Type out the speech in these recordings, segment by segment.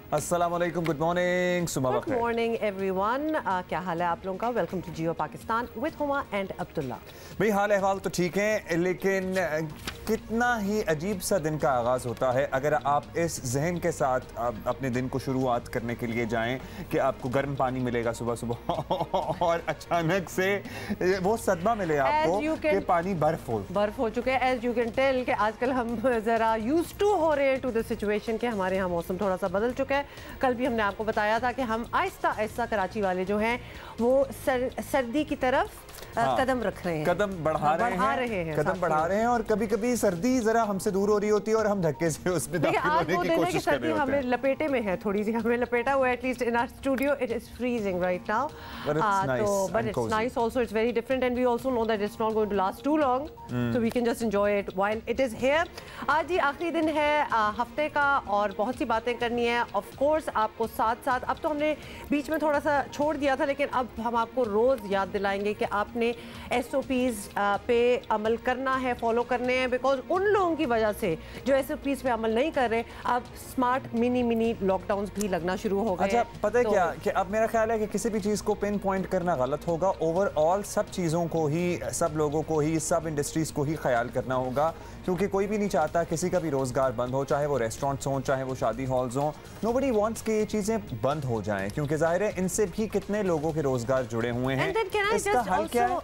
अस्सलाम वालेकुम, good morning, सुबह गुड मॉर्निंग एवरीवन। क्या हाल है आप लोगों का? Welcome to Geo Pakistan with Huma and Abdullah. भाई हाल अहवाल तो ठीक है, लेकिन कितना ही अजीब सा दिन का आगाज़ होता है अगर आप इस जहन के साथ अपने दिन को शुरुआत करने के लिए जाएं कि आपको गर्म पानी मिलेगा सुबह सुबह और अचानक से वो सदमा मिले आपको कि पानी बर्फ हो चुके हैं। एज यू कैन टेल कि आजकल हम ज़रा यूज्ड टू हो रहे हैं टू द सिचुएशन के हमारे यहाँ मौसम थोड़ा सा बदल चुका है। कल भी हमने आपको बताया था कि हम आहिस्ता आहिस्ता कराची वाले जो हैं वो सर्दी की तरफ कदम रख रहे हैं, कदम बढ़ा रहे हैं और कभी कभी सर्दी जरा हमसे दूर हो रही होती है और हम धक्के से उसमें दाखिल होने की कोशिश कर रहे होते हैं। हमें लपेटे में है, थोड़ी सी हमें लपेटा हुआ है। At least in our studio it is freezing right now, but it's nice also, it's very different and we also know that it's not going to last too long, so we can just enjoy it while it is here. आज ही आखिरी दिन है हफ्ते का और बहुत सी बातें करनी है। ऑफ कोर्स आपको साथ साथ, अब तो हमने बीच में थोड़ा सा छोड़ दिया था, लेकिन अब हम आपको रोज याद दिलाएंगे कि आपने SOPs पे अमल करना है, फॉलो करने हैं, बिकॉज उन लोगों की वजह से जो SOPs पे अमल नहीं कर रहे, अब स्मार्ट मिनी लॉकडाउन भी लगना शुरू हो गए। अच्छा, पता है क्या कि अब मेरा ख्याल है कि किसी भी चीज़ को पिन पॉइंट करना गलत होगा। ओवरऑल सब चीज़ों को ही, सब लोगों को ही, सब इंडस्ट्रीज़ को ही ख्याल करना होगा, क्योंकि कोई भी नहीं चाहता किसी का भी रोज़गार बंद हो, चाहे वो रेस्टोरेंट्स हों, चाहे वो शादी हॉल्स हों। नोबडी वांट्स कि ये चीज़ें बंद हो जाएं, क्योंकि ज़ाहिर है इनसे भी कितने लोगों के रोज़गार जुड़े हुए हैं। इसका हल क्या है?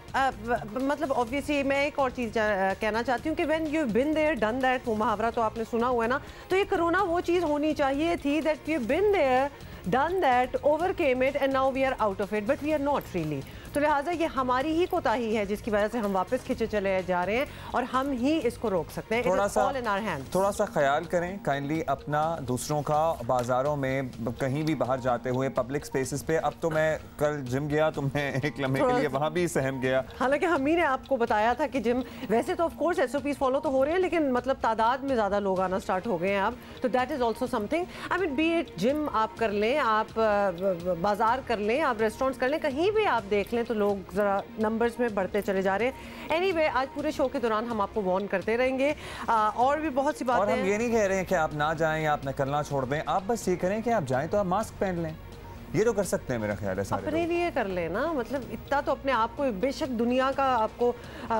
मतलब ऑब्वियसली मैं एक और चीज़ कहना चाहती हूँ कि when you been there done that, वो मुहावरा तो आपने सुना हुआ है ना, तो ये कोरोना वो चीज़ होनी चाहिए थी that you been there done that, overcame it and now we are out of it, but we are not really. तो लिहाजा ये हमारी ही कोताही है जिसकी वजह से हम वापस खींचे चले जा रहे हैं और हम ही इसको रोक सकते हैं। थोड़ा सा ख्याल करें काइंडली अपना, दूसरों का। बाजारों में कहीं भी बाहर जाते हुए पब्लिक स्पेसेस पे, अब तो मैं कल जिम गया तो मैं एक लम्हे के लिए वहाँ भी सहम गया। हालांकि हम ही ने आपको बताया था कि जिम, वैसे तो ऑफ कोर्स SOPs फॉलो तो हो रहे हैं, लेकिन मतलब तादाद में ज़्यादा लोग आना स्टार्ट हो गए हैं अब, तो that is also something. I mean B it gym आप कर लें, आप बाजार कर लें, आप रेस्टोरेंट्स कर लें, कहीं भी आप देख लें तो लोग ज़रा नंबर्स में बढ़ते चले जा रहे हैं। एनीवे, आज पूरे शो के दौरान हम आपको वार्न करते रहेंगे और भी बहुत सी बातें। और हम ये नहीं कह रहे हैं कि आप ना जाएं या आप निकलना छोड़ दें, आप बस ये करें कि आप जाएं तो आप मास्क पहन लें। ये तो कर सकते हैं, मेरा ख्याल है सारे अपने लिए कर लेना, मतलब इतना तो अपने आप को, बेशक दुनिया का आपको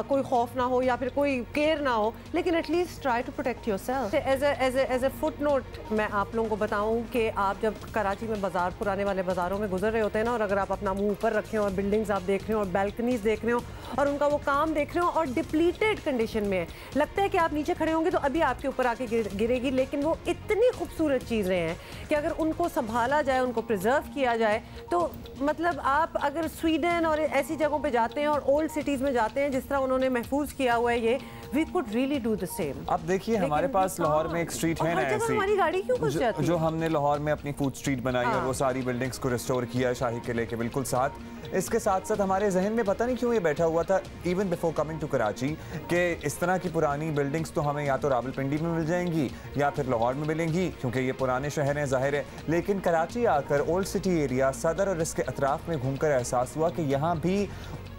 कोई खौफ ना हो या फिर कोई केयर ना हो, लेकिन at least try to protect yourself. As a footnote मैं आप लोगों को बताऊं कि आप जब कराची में बाजार, पुराने वाले बाजारों में गुजर रहे होते हैं ना, और अगर आप अपना मुंह ऊपर रखें और बिल्डिंग्स आप देख रहे हो और बैल्कनीज देख रहे हो और उनका वो काम देख रहे हो और डिप्लीटेड कंडीशन में है, लगता है कि आप नीचे खड़े होंगे तो अभी आपके ऊपर आके गिरेगी, लेकिन वो इतनी खूबसूरत चीज़ें हैं कि अगर उनको संभाला जाए, उनको प्रिजर्व किया जाए, तो मतलब आप अगर स्वीडन और ऐसी जगहों पे जाते हैं और ओल्ड सिटीज में जाते हैं जिस तरह उन्होंने महफूज किया हुआ है, ये we could really do the same. अब देखिए हमारे पास लाहौर में एक स्ट्रीट है ना ऐसी, हमारी गाड़ी क्यों घुस जाती है? जो हमने लाहौर में अपनी फूड स्ट्रीट बनाई और वो सारी बिल्डिंग्स को रिस्टोर किया शाही किले के बिल्कुल साथ। इसके साथ साथ हमारे जहन में पता नहीं क्यों ये बैठा हुआ था even before coming to Karachi कि इस तरह की पुरानी बिल्डिंग्स तो हमें या तो रावलपिंडी में मिल जाएंगी या फिर लाहौर में मिलेंगी, क्योंकि ये पुराने शहर हैं ज़ाहिर है। लेकिन कराची आकर ओल्ड सिटी एरिया, सदर और इसके अतराफ में घूमकर एहसास हुआ कि यहाँ भी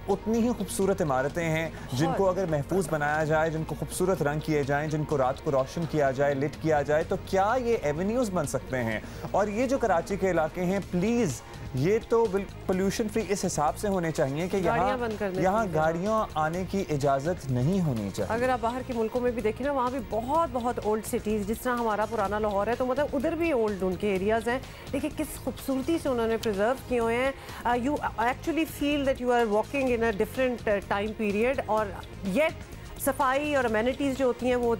उतनी ही खूबसूरत इमारतें हैं जिनको अगर महफूज बनाया जाए, जिनको खूबसूरत रंग किए जाएं, जिनको रात को रोशन किया जाए, लिट किया जाए, तो क्या ये एवेन्यूज़ बन सकते हैं। और ये जो कराची के इलाके हैं, प्लीज़ ये तो पोल्यूशन फ्री इस हिसाब से होने चाहिए कि यहाँ गाड़ियाँ आने की इजाज़त नहीं होनी चाहिए। अगर आप बाहर के मुल्कों में भी देखें ना, वहाँ भी बहुत ओल्ड सिटीज़, जिस तरह हमारा पुराना लाहौर है, तो मतलब उधर भी ओल्ड उनके एरियाज़ हैं। देखिए किस खूबसूरती से उन्होंने प्रिजर्व किए हुए हैं। You actually feel that you are walking in a different time period, और येट सफाई और अमेनिटीज़ जो होती हैं वो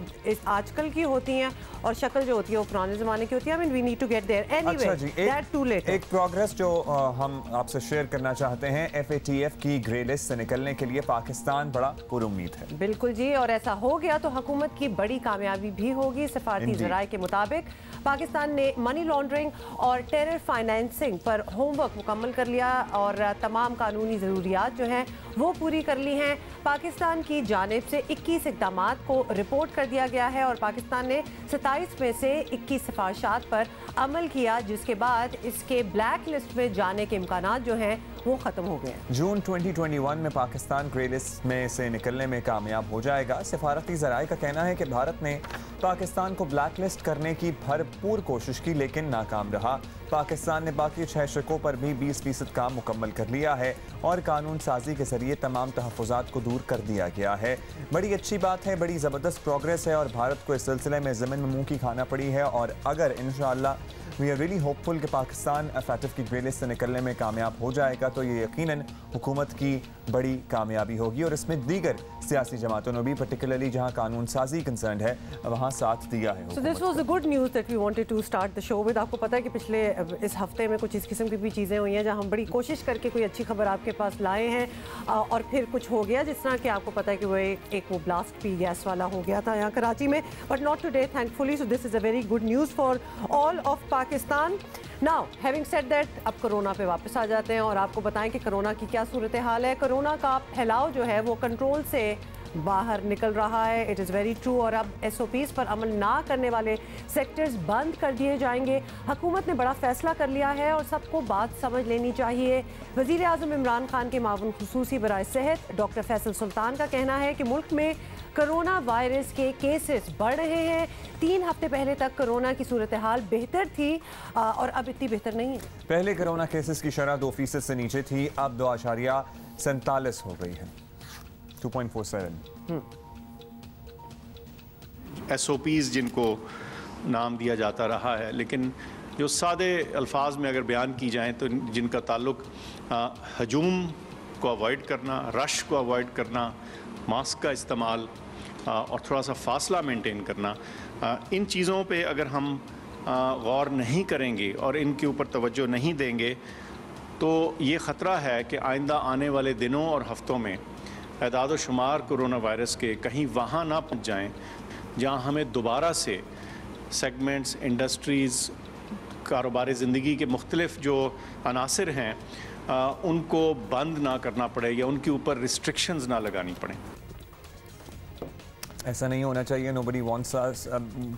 आजकल की होती हैं और शक्ल जो होती है वो पुराने ज़माने की होती है। I mean we need to get there anyway, that too late. एक प्रोग्रेस जो हम आपसे शेयर करना चाहते हैं, FATF की ग्रे लिस्ट से निकलने के लिए पाकिस्तान बड़ा पुरुम्मीद है। बिल्कुल जी, और ऐसा हो गया तो हुकूमत की बड़ी कामयाबी भी होगी। सफारती ज़राए के मुताबिक पाकिस्तान ने मनी लॉन्ड्रिंग और टेरर फाइनेंसिंग पर होमवर्क मुकम्मल कर लिया और तमाम कानूनी ज़रूरियात जो हैं वो पूरी कर ली हैं। पाकिस्तान की जानिब से 21 इक़दामात को रिपोर्ट कर दिया गया है और पाकिस्तान ने 27 में से 21 सिफारिशात पर अमल किया, जिसके बाद इसके ब्लैक लिस्ट में जाने के इम्कानात जो हैं वो ख़त्म हो गए हैं। जून 2021 में पाकिस्तान ग्रे लिस्ट में से निकलने में कामयाब हो जाएगा। सिफारती ज़राए का कहना है कि भारत ने पाकिस्तान को ब्लैक लिस्ट करने की भरपूर कोशिश की लेकिन नाकाम रहा। पाकिस्तान ने बाकी 6 शिकों पर भी 20% काम मुकम्मल कर लिया है और कानून साजी के जरिए तमाम तहफ़्फ़ुज़ात को दूर कर दिया गया है। बड़ी अच्छी बात है, बड़ी ज़बरदस्त प्रोग्रेस है और भारत को इस सिलसिले में ज़मीन में मुँह की खाना पड़ी है। और अगर इंशाअल्लाह वी आर रियली होपफुल कि पाकिस्तान FATF की ग्रे लिस्ट से निकलने में कामयाब हो जाएगा तो ये यकीनन हुकूमत की बड़ी कामयाबी होगी और इसमें दीगर सियासी जमातों ने भी पर्टिकुलरली जहां कानून साजी कंसर्न है वहां साथ दिया है। So this was the good news that we wanted to start the show with। आपको पता है कि पिछले इस हफ्ते में कुछ इस किस्म की भी चीज़ें हुई हैं जहां हम बड़ी कोशिश करके कोई अच्छी खबर आपके पास लाए हैं और फिर कुछ हो गया, जिस तरह कि आपको पता है कि वो एक वो ब्लास्ट पी गैस वाला हो गया था यहाँ कराची में, but not today thankfully. So this is a very good news for all of Pakistan. Now having said that, अब कोरोना पे वापस आ जाते हैं और आपको बताएं कि कोरोना की क्या सूरत हाल है। कोरोना का फैलाव जो है वो कंट्रोल से बाहर निकल रहा है। It is very true. और अब SOPs पर अमल ना करने वाले सेक्टर्स बंद कर दिए जाएंगे। हुकूमत ने बड़ा फैसला कर लिया है और सबको बात समझ लेनी चाहिए। वज़ीर आज़म इमरान खान के मावन खुसूसी बराए सेहत डॉक्टर फैसल सुल्तान का कहना है कि मुल्क में कोरोना वायरस के केसेस बढ़ रहे हैं। 3 हफ्ते पहले तक कोरोना की सूरत हाल बेहतर थी और अब इतनी बेहतर नहीं है। पहले कोरोना केसेस की शरह 2% से नीचे थी, अब 2.47 हो गई है, 2.47। SOPs जिनको नाम दिया जाता रहा है, लेकिन जो सादे अल्फाज में अगर बयान की जाएं तो जिनका ताल्लुक हजूम को अवॉइड करना, रश को अवॉइड करना, मास्क का इस्तेमाल और थोड़ा सा फासला मेंटेन करना, इन चीज़ों पे अगर हम गौर नहीं करेंगे और इनके ऊपर तवज्जो नहीं देंगे तो ये ख़तरा है कि आइंदा आने वाले दिनों और हफ्तों में एदाद व शुमार कोरोना वायरस के कहीं वहाँ ना पहुँच जाएँ जहाँ हमें दोबारा से सेगमेंट्स, इंडस्ट्रीज़, कारोबारी ज़िंदगी के मुख्तलिफ जो अनासिर हैं उनको बंद ना करना पड़े या उनके ऊपर रिस्ट्रिक्शंस ना लगानी पड़े। ऐसा नहीं होना चाहिए। नोबडी वांट्स अस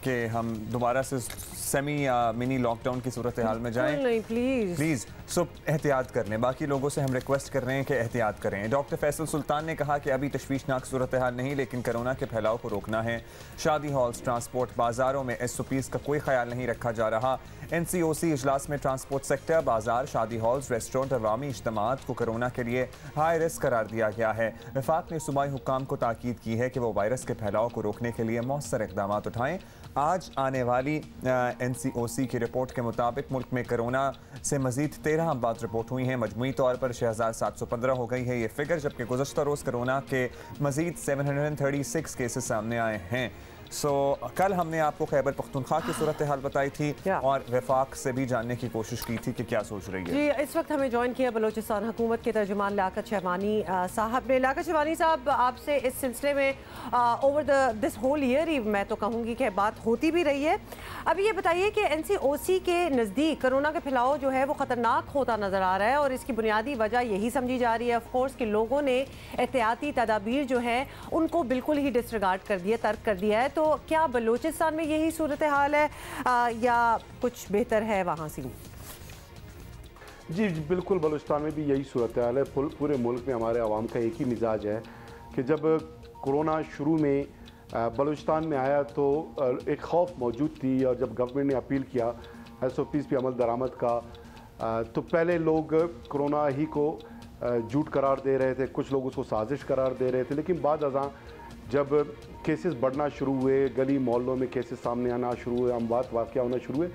कि हम दोबारा से सेमी या मिनी लॉकडाउन की सूरत हाल में जाएं। नहीं, प्लीज़ सो एहतियात कर लें। बाकी लोगों से हम रिक्वेस्ट कर रहे हैं कि एहतियात करें। डॉक्टर फैसल सुल्तान ने कहा कि अभी तशवीशनाक सूरत हाल नहीं, लेकिन कोरोना के फैलाव को रोकना है। शादी हॉल्स, ट्रांसपोर्ट, बाजारों में SOPs का कोई ख्याल नहीं रखा जा रहा। NCOC इजलास में ट्रांसपोर्ट सेक्टर, बाजार, शादी हॉल्स, रेस्टोरेंट और अवामी इज्तिमात को कोरोना के लिए हाई रिस्क करार दिया गया है। वफाक ने सूबाई हुक्काम को ताकीद की है कि वो वायरस के फैलाव को रोकने के लिए मौसर इक़दाम उठाएं। आज आने वाली NCOC की रिपोर्ट के मुताबिक मुल्क में कोरोना से मजीद 13 अमवात रिपोर्ट हुई हैं। मजमूई तौर पर 6715 हो गई है ये फिगर, जबकि गुज़श्ता रोज़ कोरोना के मजीद 736 केसेस सामने आए हैं। कल हमने आपको खैबर पख्तूनख्वा की सूरत हाल बताई थी और वफाक से भी जानने की कोशिश की थी कि क्या सोच रही है। जी, इस वक्त हमें ज्वाइन किया बलोचिस्तान हुकूमत के तर्जुमान लियाकत शहवानी साहब ने। लियाकत शहवानी साहब, आपसे इस सिलसिले में ओवर दिस होल ईयर ही मैं तो कहूँगी कि बात होती भी रही है। अभी ये बताइए कि NCOC के नज़दीक कोरोना का फैलाव जो है वो ख़तरनाक होता नज़र आ रहा है और इसकी बुनियादी वजह यही समझी जा रही है ऑफ कोर्स कि लोगों ने एहतियाती तदाबीर जो है उनको बिल्कुल ही डिसरिगार्ड कर दिया, तर्क कर दिया है। तो क्या बलूचिस्तान में यही सूरत हाल है या कुछ बेहतर है वहाँ से? जी बिल्कुल, बलूचिस्तान में भी यही सूरत हाल है। पूरे मुल्क में हमारे आवाम का एक ही मिजाज है कि जब कोरोना शुरू में बलूचिस्तान में आया तो एक खौफ मौजूद थी और जब गवर्नमेंट ने अपील किया SOPs पे अमल दरामद का तो पहले लोग कोरोना ही को झूठ करार दे रहे थे, कुछ लोग उसको साजिश करार दे रहे थे। लेकिन बाद अज़ां जब केसेस बढ़ना शुरू हुए, गली मोहल्लों में केसेस सामने आना शुरू हुए, अमवात वाक़या होना शुरू हुए,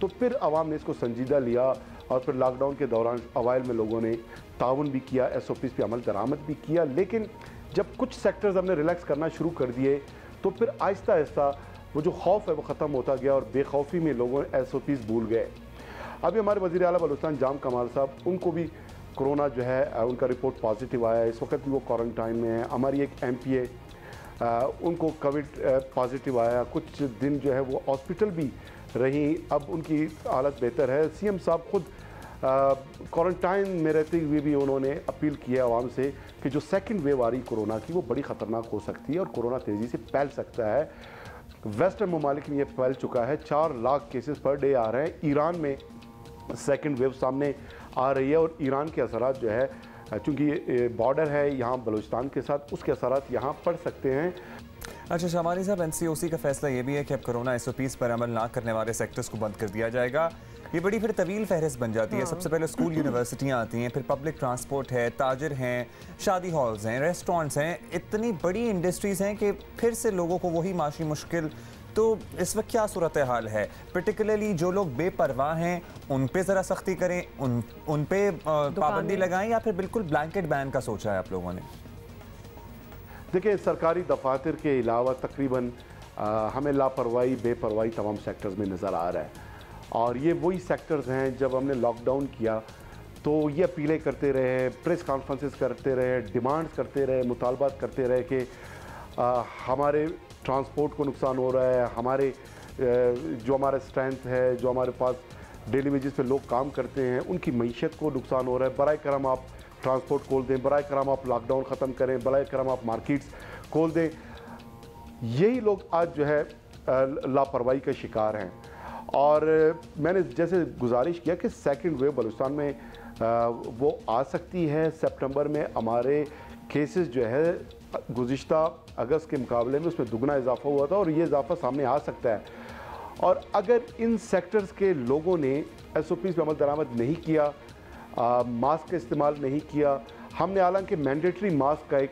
तो फिर आवाम ने इसको संजीदा लिया और फिर लॉकडाउन के दौरान अवाइल में लोगों ने ताउन भी किया, SOPs पे अमल दरामद भी किया। लेकिन जब कुछ सेक्टर्स हमने रिलैक्स करना शुरू कर दिए तो फिर आहिस्ता आहिस्ता वो जो खौफ है वो ख़त्म होता गया और बेखौफी में लोगों SOPs भूल गए। अभी हमारे वज़ीर आला बलूचिस्तान जाम कमाल साहब, उनको भी कोरोना जो है उनका रिपोर्ट पॉजिटिव आया है। इस वक्त भी वो क्वारंटाइन में है। हमारी एक MPA उनको कोविड पॉजिटिव आया, कुछ दिन जो है वो हॉस्पिटल भी रही, अब उनकी हालत बेहतर है। CM साहब खुद क्वारंटाइन में रहते हुए भी उन्होंने अपील किया आवाम से कि जो सेकंड वेव आ रही कोरोना की वो बड़ी ख़तरनाक हो सकती है और कोरोना तेज़ी से फैल सकता है। वेस्टर्न ममालिक में ये फैल चुका है, 4 लाख केसेस पर डे आ रहे हैं। ईरान में सेकंड वेव सामने आ रही है और ईरान के असरात जो है, चूँकि बॉर्डर है यहाँ बलूचिस्तान के साथ, उसके असरात यहाँ पड़ सकते हैं। अच्छा शामानी साहब, एनसीओसी का फैसला ये भी है कि अब कोरोना एसओपीज़ पर अमल ना करने वाले सेक्टर्स को बंद कर दिया जाएगा। ये बड़ी फिर तवील फहरिस्त बन जाती है। सबसे पहले स्कूल यूनिवर्सिटियाँ आती हैं, फिर पब्लिक ट्रांसपोर्ट है, ताजिर हैं, शादी हॉल्स हैं, रेस्टोरेंट्स हैं, इतनी बड़ी इंडस्ट्रीज़ हैं कि फिर से लोगों को वही माशी मुश्किल। तो इस वक्त क्या सूरत हाल है? पर्टिकुलरली जो लोग बेपरवाह हैं उन पे ज़रा सख्ती करें, उन पे पाबंदी लगाएं, या फिर बिल्कुल ब्लैंकेट बैन का सोचा है आप लोगों ने? देखिए, सरकारी दफातर के अलावा तकरीबन हमें लापरवाही बेपरवाही तमाम सेक्टर्स में नज़र आ रहा है। और ये वही सेक्टर्स हैं जब हमने लॉकडाउन किया तो ये अपीलें करते रहे, प्रेस कॉन्फ्रेंसेस करते रहे, डिमांड्स करते रहे, मुतालबात करते रहे कि हमारे ट्रांसपोर्ट को नुकसान हो रहा है, हमारे जो हमारा स्ट्रेंथ है, जो हमारे पास डेली वेजेस पे लोग काम करते हैं, उनकी मईशत को नुकसान हो रहा है। बराए करम आप ट्रांसपोर्ट खोल दें, बराए करम आप लॉकडाउन ख़त्म करें, बराए करम आप मार्केट्स खोल दें। यही लोग आज जो है लापरवाही का शिकार हैं। और मैंने जैसे गुजारिश किया कि सेकंड वेव बलूचिस्तान में वो आ सकती है। सितंबर में हमारे केसेस जो है गुज़िश्ता अगस्त के मुकाबले में उसमें दुगना इजाफा हुआ था और ये इजाफा सामने आ सकता है। और अगर इन सेक्टर्स के लोगों ने एसओपीज़ पर अमल दरामद नहीं किया, मास्क का इस्तेमाल नहीं किया, हमने हालांकि मैंडेटरी मास्क का एक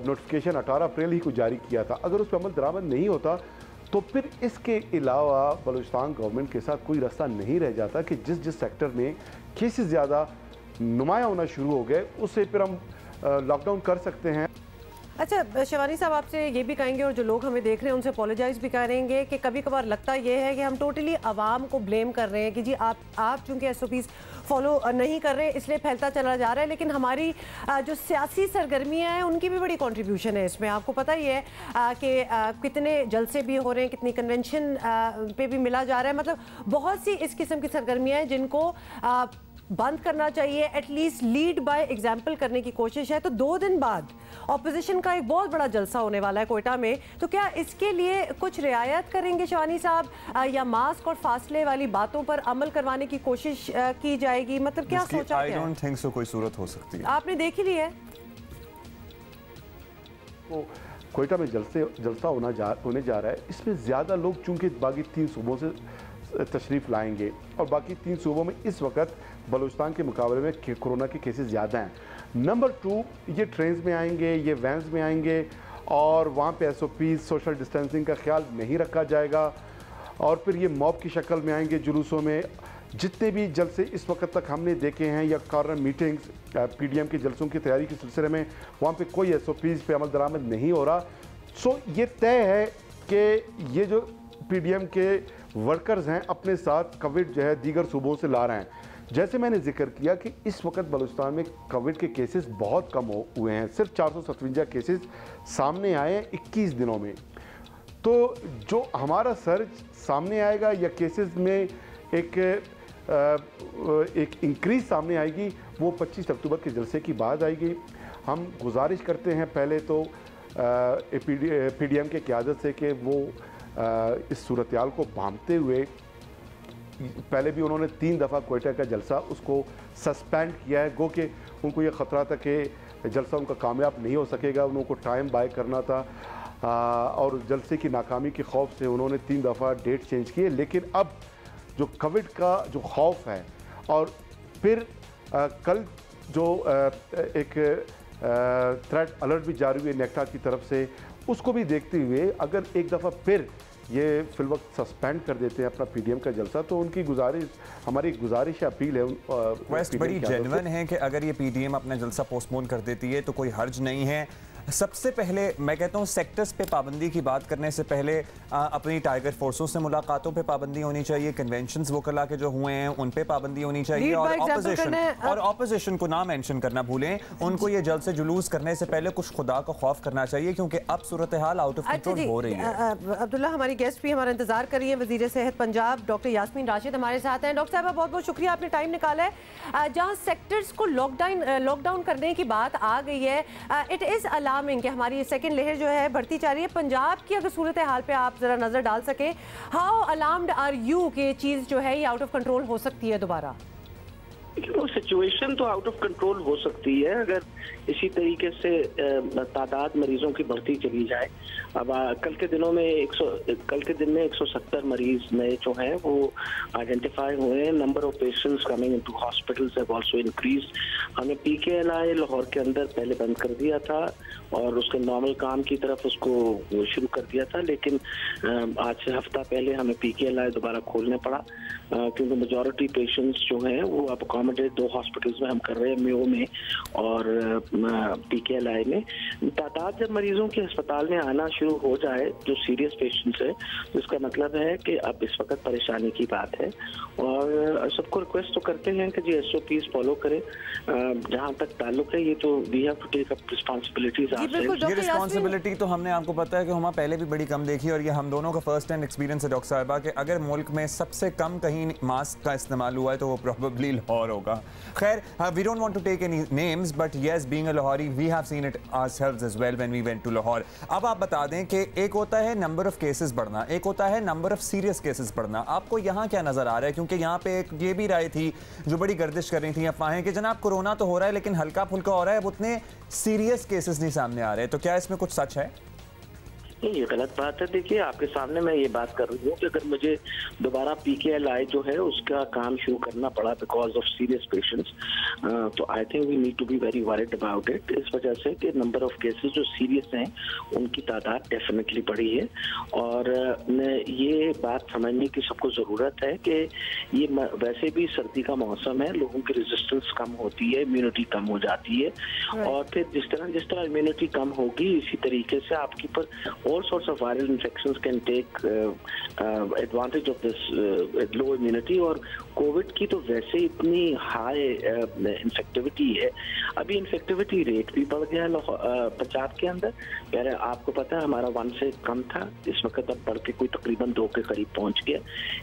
नोटिफिकेशन 18 अप्रैल ही को जारी किया था, अगर उस पर अमल दरामद नहीं होता तो फिर इसके अलावा बलूचिस्तान गवर्नमेंट के साथ कोई रास्ता नहीं रह जाता कि जिस सेक्टर में केसेस ज़्यादा नुमाया होना शुरू हो गए उससे फिर हम लॉकडाउन कर सकते हैं। अच्छा शिवानी साहब, आपसे ये भी कहेंगे और जो लोग हमें देख रहे हैं उनसे अपोलोजाइज भी करेंगे कि कभी कभार लगता ये है कि हम टोटली आवाम को ब्लेम कर रहे हैं कि जी आप चूँकि एसओपीज़ फॉलो नहीं कर रहे इसलिए फैलता चला जा रहा है, लेकिन हमारी जो सियासी सरगर्मियाँ हैं उनकी भी बड़ी कंट्रीब्यूशन है इसमें। आपको पता ही है कि कितने जलसे भी हो रहे हैं, कितनी कन्वेंशन पे भी मिला जा रहा है, मतलब बहुत सी इस किस्म की सरगर्मियाँ हैं जिनको बंद करना चाहिए, एटलीस्ट लीड बाय एग्जाम्पल करने की कोशिश है। तो 2 दिन बाद ऑपोजिशन का एक बहुत बड़ा जलसा होने वाला है कोयटा में, तो क्या इसके लिए कुछ रियायत करेंगे शिवानी साहब, या मास्क और फासले वाली बातों पर अमल करवाने की कोशिश की जाएगी? मतलब क्या सोचा है? आई डोंट थिंक सो कोई सूरत हो सकती है। आपने देख ही ली है तो कोयटा में जलसा होने जा रहा है। इसमें ज़्यादा लोग चूँकि बाकी 3 सूबों से तशरीफ़ लाएंगे और बाकी 3 सूबों में इस वक्त बलूचिस्तान के मुकाबले में कोरोना के केसेस ज़्यादा हैं। नंबर 2, ये ट्रेन्स में आएंगे, ये वैन्स में आएंगे और वहाँ पे एसओपीज़ सोशल डिस्टेंसिंग का ख्याल नहीं रखा जाएगा और फिर ये मॉब की शक्ल में आएंगे जुलूसों में। जितने भी जलसे इस वक्त तक हमने देखे हैं या कॉर्नर मीटिंग्स पीडीएम के जलसों की तैयारी के सिलसिले में, वहाँ पे कोई एसओपीज़ पे अमल दरामद नहीं हो रहा। सो ये तय है कि ये जो पीडीएम के वर्कर्स हैं अपने साथ कोविड जो है दीगर सूबों से ला रहे हैं। जैसे मैंने जिक्र किया कि इस वक्त बलूचिस्तान में कोविड के केसेस बहुत कम हुए हैं, सिर्फ 457 केसेस सामने आए हैं 21 दिनों में। तो जो हमारा सर्च सामने आएगा या केसेस में एक इंक्रीज सामने आएगी वो 25 अक्टूबर के जलसे की बाद आएगी। हम गुजारिश करते हैं पहले तो पीडीएम के क़यादत से कि वो इस सूरत-ए-हाल को भांपते हुए, पहले भी उन्होंने 3 दफ़ा कोयटा का जलसा उसको सस्पेंड किया है, गो कि उनको ये ख़तरा था कि जलसा उनका कामयाब नहीं हो सकेगा, उनको टाइम बाय करना था और जलसे की नाकामी के खौफ से उन्होंने 3 दफ़ा डेट चेंज किए। लेकिन अब जो कोविड का जो खौफ है और फिर कल जो एक थ्रेट अलर्ट भी जारी हुई नेक्टा की तरफ से, उसको भी देखते हुए अगर एक दफ़ा फिर ये फिल वक्त सस्पेंड कर देते हैं अपना पीडीएम का जलसा, तो उनकी गुजारिश, हमारी गुजारिश अपील है वेस्ट बड़ी जेन्युइन है कि अगर ये पीडीएम अपना जलसा पोस्टपोन कर देती है तो कोई हर्ज नहीं है। सबसे पहले मैं कहता हूँ सेक्टर्स पे पाबंदी की बात करने से पहले अपनी टाइगर फोर्सों से मुलाकातों पे पाबंदी होनी चाहिए, कन्वेंशंस वो कला के जो हुए हैं उन पे पाबंदी होनी चाहिए, और ऑपोजिशन को ना मेंशन करना भूलें, उनको ये जल्द से जुलूस करने से पहले कुछ खुदा का खौफ करना चाहिए क्योंकि अब सूरत हाल आउट ऑफ कंट्रोल हो रही है। अब्दुल्ला, हमारी गेस्ट भी हमारा इंतजार कर रही है, वजीर सेहत पंजाब डॉक्टर यास्मीन राशिद हमारे साथ हैं। डॉक्टर साहब, बहुत बहुत शुक्रिया, आपने टाइम निकाला है। जहाँ सेक्टर्स को लॉकडाउन करने की बात आ गई है, इट इज़ अलार्मिंग अलार्मिंग कि हमारी सेकंड लहर जो है बढ़ती जा रही है। पंजाब की अगर सूरत हाल पे आप ज़रा नज़र डाल सके, हाउ अलार्म्ड आर यू कि ये चीज़ जो है ये आउट ऑफ कंट्रोल हो सकती है दोबारा? सिचुएशन तो आउट ऑफ कंट्रोल हो सकती है अगर इसी तरीके से तादाद मरीजों की बढ़ती चली जाए। अब कल के दिन में 170 मरीज नए जो हैं वो आइडेंटिफाई हुए हैं। Number of patients coming into hospitals have also increased. हमने पीकेएलआई लाहौर के अंदर पहले बंद कर दिया था और उसके नॉर्मल काम की तरफ उसको शुरू कर दिया था, लेकिन आज से हफ्ता पहले हमें पीकेएलआई दोबारा खोलने पड़ा क्योंकि मेजॉरिटी पेशेंट्स जो हैं वो अब अकोमोडेट 2 हॉस्पिटल्स में हम कर रहे हैं, मेयो में और पीकेएलआई में। तादाद जब मरीजों के अस्पताल में आना शुरू हो जाए जो सीरियस पेशेंट्स है, तो इसका मतलब है कि अब इस वक्त परेशानी की बात है और सबको रिक्वेस्ट तो करते हैं कि जी एसओपीज फॉलो करें। जहां तक ताल्लुक है ये तो we have to take up responsibilities. ये रिस्पांसिबिलिटी तो हमने आपको पता है कि हम पहले भी बड़ी कम देखी और ये हम दोनों का फर्स्ट हैंड एक्सपीरियंस है डॉक्टर साहिबा कि अगर मुल्क में सबसे कम कहीं मास्क का इस्तेमाल हुआ है तो वो प्रोबेबली लाहौर होगा। खैर, we don't want to take any names but yes, being a Lahori we have seen it ourselves as well when we went to Lahore. अब आप बता दें कि एक होता है नंबर ऑफ केसेस बढ़ना, एक होता है नंबर ऑफ सीरियस केसेस बढ़ना। आपको यहाँ क्या नजर आ रहा है? क्योंकि यहाँ पे एक ये भी राय थी जो बड़ी गर्दिश कर रही थी अफवाहें कि जनाब कोरोना तो हो रहा है लेकिन हल्का फुल्का हो रहा है, अब उतने सीरियस केसेस नहीं सामने आ रहे। तो क्या इसमें कुछ सच है? ये गलत बात है। देखिए, आपके सामने मैं ये बात कर रही हूँ कि अगर मुझे दोबारा पीकेएलआई जो है उसका काम शुरू करना पड़ा बिकॉज ऑफ सीरियस पेशेंट्स, तो I think we need to be very worried about it. इस वजह से कि नंबर ऑफ केसेस जो सीरियस हैं उनकी तादाद डेफिनेटली बढ़ी है और ये बात समझने की सबको ज़रूरत है कि ये वैसे भी सर्दी का मौसम है, लोगों की रेजिस्टेंस कम होती है, इम्यूनिटी कम हो जाती है और फिर जिस तरह इम्यूनिटी कम होगी इसी तरीके से आपके पर all sorts of viral infections can take advantage of this low immunity। और कोविड की तो वैसे इतनी हाई इन्फेक्टिविटी है, अभी इन्फेक्टिविटी रेट भी बढ़ गया है पंजाब के अंदर। पहले आपको पता है हमारा 1 से कम था, इस वक्त अब बढ़ के कोई तकरीबन 2 के करीब पहुंच गया।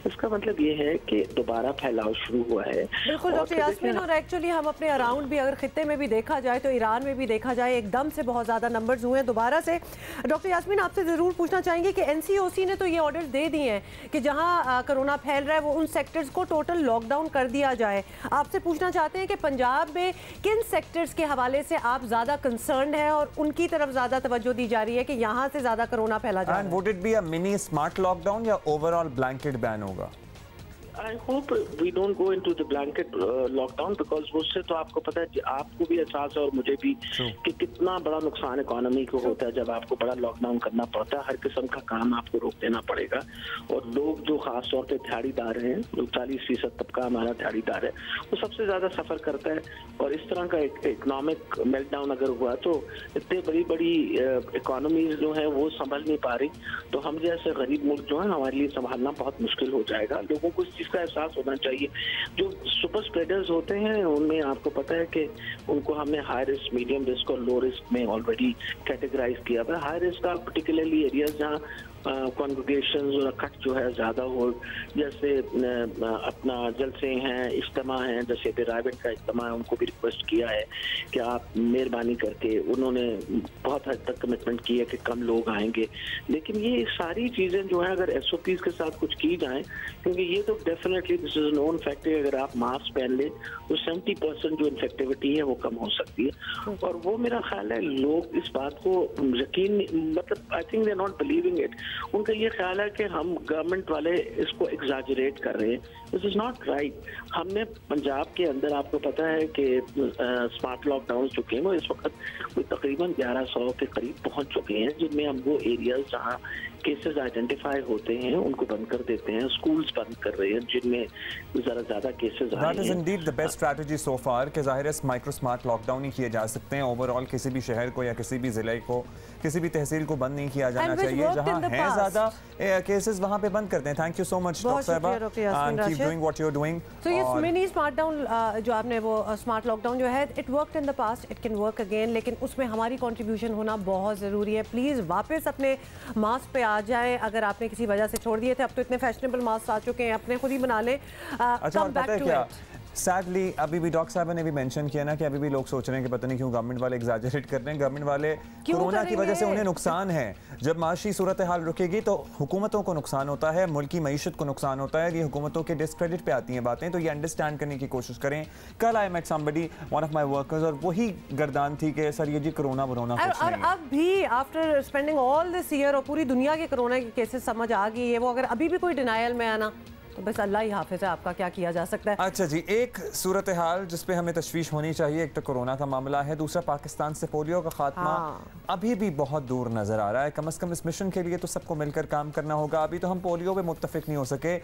इसका मतलब ये है कि दोबारा फैलाव शुरू हुआ है। बिल्कुल डॉक्टर यास्मीन, और एक्चुअली हम अपने अराउंड भी अगर खित्ते में भी देखा जाए तो ईरान में भी देखा जाए एकदम से बहुत ज़्यादा नंबर्स हुए हैं दोबारा से। डॉक्टर यास्मीन, आपसे ज़रूर पूछना चाहेंगे कि एनसीओसी ने तो ये ऑर्डर दे दिए हैं कि जहां कोरोना फैल रहा है वो उन सेक्टर्स को टोटल लॉकडाउन कर दिया जाए। आपसे पूछना चाहते हैं कि पंजाब में किन सेक्टर्स के हवाले से आप ज़्यादा कंसर्न है और उनकी तरफ ज़्यादा तवज्जो दी जा रही है कि यहाँ से ज़्यादा कोरोना फैला जाए? And would it be a mini smart lockdown या ओवरऑल ब्लैंकेट बैन होगा? I hope we don't go into the blanket lockdown because उससे तो आपको पता है, आपको भी एहसास है और मुझे भी कि कितना बड़ा नुकसान इकोनॉमी को होता है जब आपको बड़ा लॉकडाउन करना पड़ता है। हर किस्म का काम आपको रोक देना पड़ेगा और लोग जो खास तौर पे दिहाड़ीदार हैं, जो 40% तबका हमारा दिहाड़ीदार है, वो सबसे ज़्यादा सफ़र करता है और इस तरह का इकोनॉमिक मेल्टडाउन अगर हुआ तो इतनी बड़ी इकोनॉमीज जो हैं वो संभल नहीं पा रही, तो हम जैसे गरीब मुल्क जो है हमारे लिए संभालना बहुत मुश्किल हो जाएगा। लोगों को का एहसास होना चाहिए। जो सुपर स्प्रेडर्स होते हैं उनमें आपको पता है कि उनको हमने हाई रिस्क, मीडियम रिस्क और लो रिस्क में ऑलरेडी कैटेगराइज किया था। हाई रिस्क का पर्टिकुलरली एरियाज जहाँ कॉन्ग्रेगेशंस और इकट्ठ जो है ज़्यादा हो, जैसे अपना जलसे हैं, इज्तिमा हैं, जैसे पिरामिड का इज्तिमा है, उनको भी रिक्वेस्ट किया है कि आप मेहरबानी करके, उन्होंने बहुत हद तक कमिटमेंट की है कि कम लोग आएंगे। लेकिन ये सारी चीज़ें जो है अगर एसओपीज़ के साथ कुछ की जाएँ, क्योंकि ये तो definitely this is known fact है, अगर आप मास्क पहन लें तो 70% जो इन्फेक्टिविटी है वो कम हो सकती है। और वो मेरा ख्याल है लोग इस बात को यकीन, मतलब I think they are not believing it. उनका ये ख्याल है कि हम गवर्नमेंट वाले इसको एग्जैजरेट कर रहे हैं। This is not right. हमने पंजाब के अंदर आपको पता है कि स्मार्ट लॉकडाउन चुके हैं, वो इस वक्त कोई तकरीबन 1100 के करीब पहुंच चुके हैं, जिनमें हम वो एरियाज जहां केसेस आइडेंटिफाई होते हैं उनको बंद कर देते हैं, स्कूल्स बंद कर रहे हैं जिनमें जरा ज्यादा केसेस आए हैं। That is indeed the best strategy so far कि ज़ाहिर है माइक्रो स्मार्ट लॉकडाउन ही किए जा सकते हैं। ओवरऑल किसी भी शहर को या किसी भी जिले को, किसी भी तहसील को बंद नहीं किया जाना चाहिए। जहां है ज्यादा केसेस वहां पे बंद करते हैं। Thank you so much doctor साहिबा, and keep doing what you are doing. So ये मिनी स्मार्ट डाउन जो आपने वो स्मार्ट लॉकडाउन जो है, it worked in the past, it can work again, लेकिन उसमें हमारी कंट्रीब्यूशन होना बहुत ज़रूरी है। प्लीज़ वापस अपने मास्क पे आ जाएं। अगर आपने किसी वजह से छोड़ दिए थे, अब तो इतने फैशनेबल मास्क आ चुके हैं, अपने खुद ही बना लें। अच्छा, पता है क्या, सैडली अभी भी डॉक्टर साहब ने भी मेंशन किया ना कि अभी भी लोग सोच रहे हैं कि पता नहीं क्यों गवर्नमेंट वाले एग्जैजरेट कर रहे हैं। गवर्नमेंट वाले कोरोना की वजह से उन्हें नुकसान है। जब माशी सूरत हाल रुकेगी तो हुकूमतों को नुकसान होता है, मुल्क की मईशत को नुकसान होता है। ये हुकूमतों के डिस्क्रेडिट पे आती हैं बातें, तो ये अंडरस्टैंड करने की कोशिश करें। कल I met somebody, one of my workers, और वही गर्दान थी कि सर ये जी कोरोना और अब भी after spending all this year और पूरी दुनिया के कोरोना के केसेस समझ आ गई है, वो अगर अभी भी कोई डिनायल में आना तो बस अल्लाह ही हाफिज है, आपका क्या किया जा सकता है। अच्छा जी, एक सूरत हाल जिस पे हमें तशवीश होनी चाहिए, एक तो कोरोना का मामला है, दूसरा पाकिस्तान से पोलियो का खात्मा अभी भी बहुत दूर नजर आ रहा है। कम से कम इस मिशन के लिए तो सबको मिलकर काम करना होगा। अभी तो हम पोलियो पे मुत्तफिक नहीं हो सके,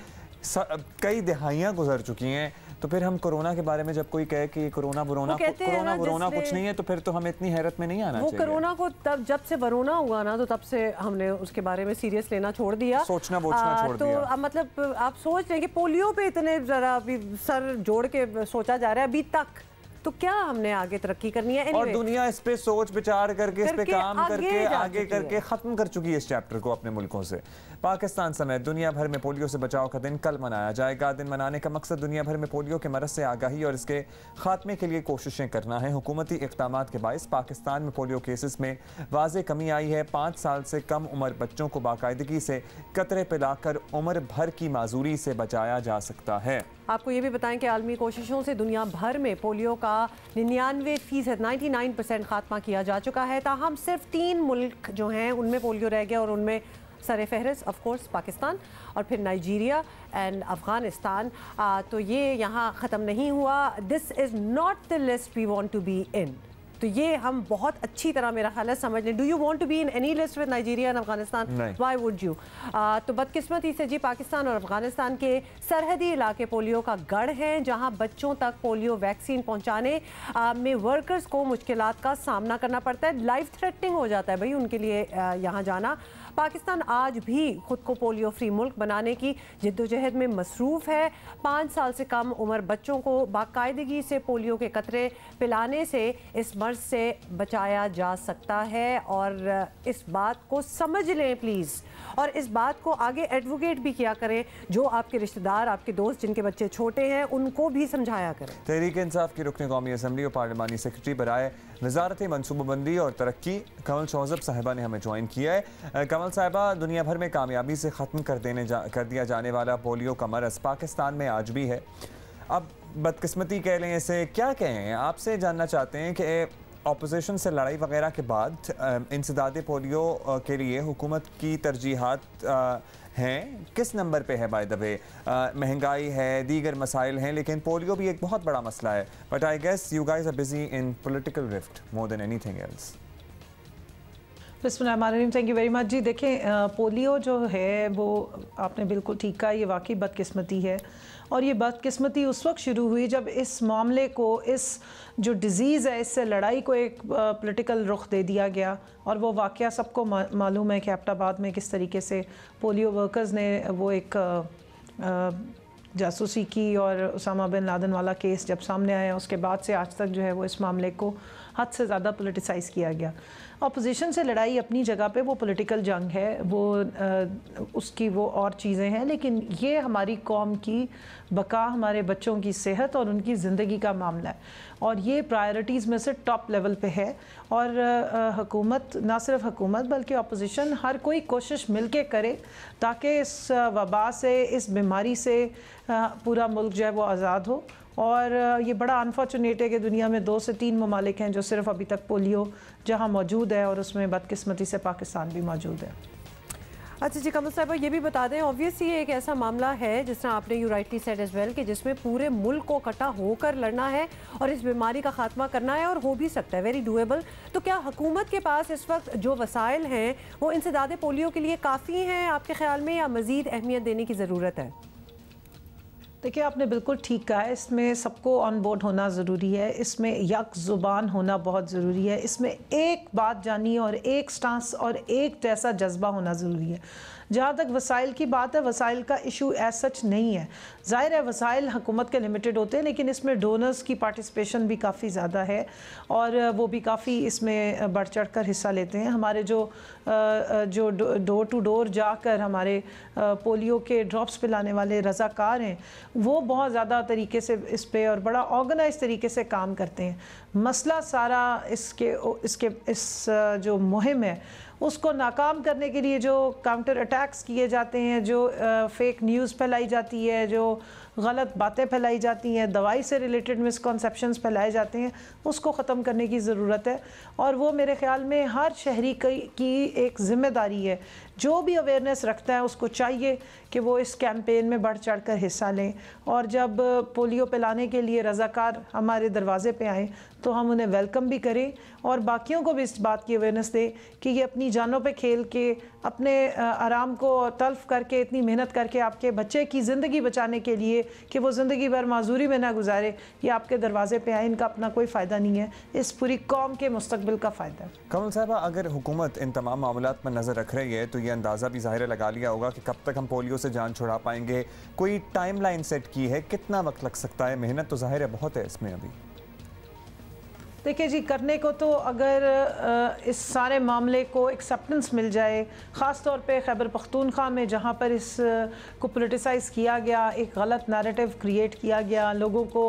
कई दिहाइयां गुजर चुकी हैं, तो फिर हम कोरोना के बारे में जब कोई कहे कि कोरोना कुछ नहीं है, तो फिर तो हमें इतनी हैरत में नहीं आना चाहिए। वो कोरोना को तब जब से वरोना हुआ ना, तो तब से हमने उसके बारे में सीरियस लेना छोड़ दिया, सोचना छोड़ दिया। तो मतलब आप सोच रहे हैं कि पोलियो पे इतने जरा अभी सर जोड़ के सोचा जा रहा है अभी तक, तो क्या हमने आगे तरक्की करनी है। और दुनिया इस पे सोच विचार करके इस पे काम करके आगे करके खत्म कर चुकी है इस चैप्टर को अपने मुल्कों से। पाकिस्तान समेत दुनिया भर में पोलियो से बचाव का दिन कल मनाया जाएगा। दिन मनाने का मकसद दुनिया भर में पोलियो के मरज से आगाही और इसके खात्मे के लिए कोशिशें करना है। हुकूमती इक़दामात के बायस पाकिस्तान में पोलियो केसेस में वाज़े कमी आई है। 5 साल से कम उम्र बच्चों को बाकायदगी से कतरे पिलाकर उम्र भर की माजूरी से बचाया जा सकता है। आपको ये भी बताएं कि आलमी कोशिशों से दुनिया भर में पोलियो का 99% 99% खात्मा किया जा चुका है। ताहम सिर्फ 3 मुल्क जो हैं उनमें पोलियो रह गया, और उनमें सर फहरिस्त ऑफ कोर्स पाकिस्तान और फिर नाइजीरिया एंड अफगानिस्तान। तो ये यहाँ ख़त्म नहीं हुआ। This is not the list we want to be in. तो ये हम बहुत अच्छी तरह मेरा ख्याल है समझ लें। Do you want to be in any list with Nigeria and Afghanistan? Why would you? तो बदकिस्मती से जी पाकिस्तान और अफगानिस्तान के सरहदी इलाके पोलियो का गढ़ हैं, जहां बच्चों तक पोलियो वैक्सीन पहुंचाने में वर्कर्स को मुश्किलात का सामना करना पड़ता है। लाइफ थ्रेटनिंग हो जाता है भाई उनके लिए यहाँ जाना। पाकिस्तान आज भी खुद को पोलियो फ्री मुल्क बनाने की जिद्दोजहद में मसरूफ़ है। 5 साल से कम उम्र बच्चों को बाकायदगी से पोलियो के कतरे पिलाने से इस मर्ज से बचाया जा सकता है। और इस बात को समझ लें प्लीज़, और इस बात को आगे एडवोकेट भी किया करें। जो आपके रिश्तेदार, आपके दोस्त जिनके बच्चे छोटे हैं, उनको भी समझाया करें। तहरीक इंसाफ की रुकन कौमी असम्बली और पार्लिमानी सेक्रेटरी बराए वज़ारत मनसूबाबंदी और तरक्की कमल शौज़ब साहिबा ने हमें ज्वाइन किया है। कमल साहिबा, दुनिया भर में कामयाबी से ख़त्म कर दिया जाने वाला पोलियो का मरज़ पाकिस्तान में आज भी है। अब बदकिस्मती कह लें इसे, क्या कहें, आपसे जानना चाहते हैं कि ऑपोजिशन से लड़ाई वगैरह के बाद इंसदाद पोलियो के लिए हुकूमत की तरजीहात हैं किस नंबर पे है? बाय द वे महंगाई है, दीगर मसाइल हैं, लेकिन पोलियो भी एक बहुत बड़ा मसला है। But I guess you guys are busy in political rift more than anything else. बिस्मिल्लाहिर्रहमानिर्रहीम, थैंक यू वेरी मच जी। देखें, पोलियो जो है वो आपने बिल्कुल ठीक कहा, ये वाकई बदकिस्मती है। और ये बदकिस्मती उस वक्त शुरू हुई जब इस मामले को, इस जो डिज़ीज़ है, इससे लड़ाई को एक पॉलिटिकल रुख दे दिया गया। और वो वाक़या सबको मालूम है कि एबटाबाद में किस तरीके से पोलियो वर्कर्स ने वो एक जासूसी की, और उसामा बिन लादेन वाला केस जब सामने आया उसके बाद से आज तक जो है वो इस मामले को हद से ज़्यादा पॉलिटिसाइज़ किया गया। अपोजिशन से लड़ाई अपनी जगह पे वो पॉलिटिकल जंग है, वो उसकी वो और चीज़ें हैं, लेकिन ये हमारी कौम की बका, हमारे बच्चों की सेहत और उनकी ज़िंदगी का मामला है। और ये प्रायोरिटीज़ में से टॉप लेवल पे है। और हुकूमत, ना सिर्फ हुकूमत बल्कि अपोजिशन, हर कोई कोशिश मिल के करे ताकि इस वबा से, इस बीमारी से पूरा मुल्क जो है वो आज़ाद हो। और ये बड़ा अनफॉर्चुनेट है कि दुनिया में 2 से 3 ममालिक हैं जो सिर्फ अभी तक पोलियो जहां मौजूद है, और उसमें बदकिस्मती से पाकिस्तान भी मौजूद है। अच्छा जी, कमल साहिबा ये भी बता दें, ऑब्वियसली ये एक ऐसा मामला है जिस तरह आपने you rightly said as well कि जिसमें पूरे मुल्क को इकट्ठा होकर लड़ना है और इस बीमारी का खात्मा करना है, और हो भी सकता है, वेरी डूएबल। तो क्या हुकूमत के पास इस वक्त जो वसाइल हैं वो इंसदाद पोलियो के लिए काफ़ी हैं आपके ख्याल में, या मज़ीद अहमियत देने की ज़रूरत है? देखिए, आपने बिल्कुल ठीक कहा है, इसमें सबको ऑन बोर्ड होना ज़रूरी है, इसमें यक ज़ुबान होना बहुत ज़रूरी है, इसमें एक बात जानी और एक स्टांस और एक जैसा जज्बा होना ज़रूरी है। जहाँ तक वसाइल की बात है, वसाइल का इशू एज सच नहीं है। ज़ाहिर है वसाइल हुकूमत के लिमिटेड होते हैं, लेकिन इसमें डोनर्स की पार्टिसिपेशन भी काफ़ी ज़्यादा है और वो भी काफ़ी इसमें बढ़ चढ़ कर हिस्सा लेते हैं। हमारे जो डोर टू डोर जाकर हमारे पोलियो के ड्रॉप्स पिलाने वाले रज़ाकार हैं, वो बहुत ज़्यादा तरीके से इस पे और बड़ा ऑर्गेनाइज तरीके से काम करते हैं। मसला सारा इस जो मुहिम है उसको नाकाम करने के लिए जो काउंटर अटैक्स किए जाते हैं, जो फेक न्यूज़ फैलाई जाती है, जो गलत बातें फैलाई जाती हैं, दवाई से रिलेटेड मिसकॉन्सेप्शंस फैलाए जाते हैं, उसको ख़त्म करने की ज़रूरत है। और वो मेरे ख़्याल में हर शहरी की एक ज़िम्मेदारी है। जो भी अवेयरनेस रखता है उसको चाहिए कि वो इस कैंपेन में बढ़ चढ़ कर हिस्सा लें, और जब पोलियो पिलाने के लिए रज़ाकार हमारे दरवाज़े पे आएँ तो हम उन्हें वेलकम भी करें और बाकियों को भी इस बात की अवेयरनेस दें कि ये अपनी जानों पे खेल के, अपने आराम को तल्फ़ करके, इतनी मेहनत करके आपके बच्चे की ज़िंदगी बचाने के लिए कि वो ज़िंदगी भर माजूरी में ना गुजारे, ये आपके दरवाजे पे आए, इनका अपना कोई फ़ायदा नहीं है, इस पूरी कौम के मुस्तकबिल का फ़ायदा है। कमल साहबा, अगर हुकूमत इन तमाम मामलात पर नज़र रख रही है तो ये अंदाज़ा भी ज़ाहिर लगा लिया होगा कि कब तक हम पोलियो से जान छुड़ा पाएंगे। कोई टाइम लाइन सेट की है, कितना वक्त लग सकता है? मेहनत तो ज़ाहिर है बहुत है इसमें अभी। देखिए जी, करने को तो अगर इस सारे मामले को एक्सेप्टेंस मिल जाए, ख़ास तौर पे खैबर पख्तूनख्वा में जहाँ पर इस को पोलिटिसाइज़ किया गया, एक गलत नैरेटिव क्रिएट किया गया, लोगों को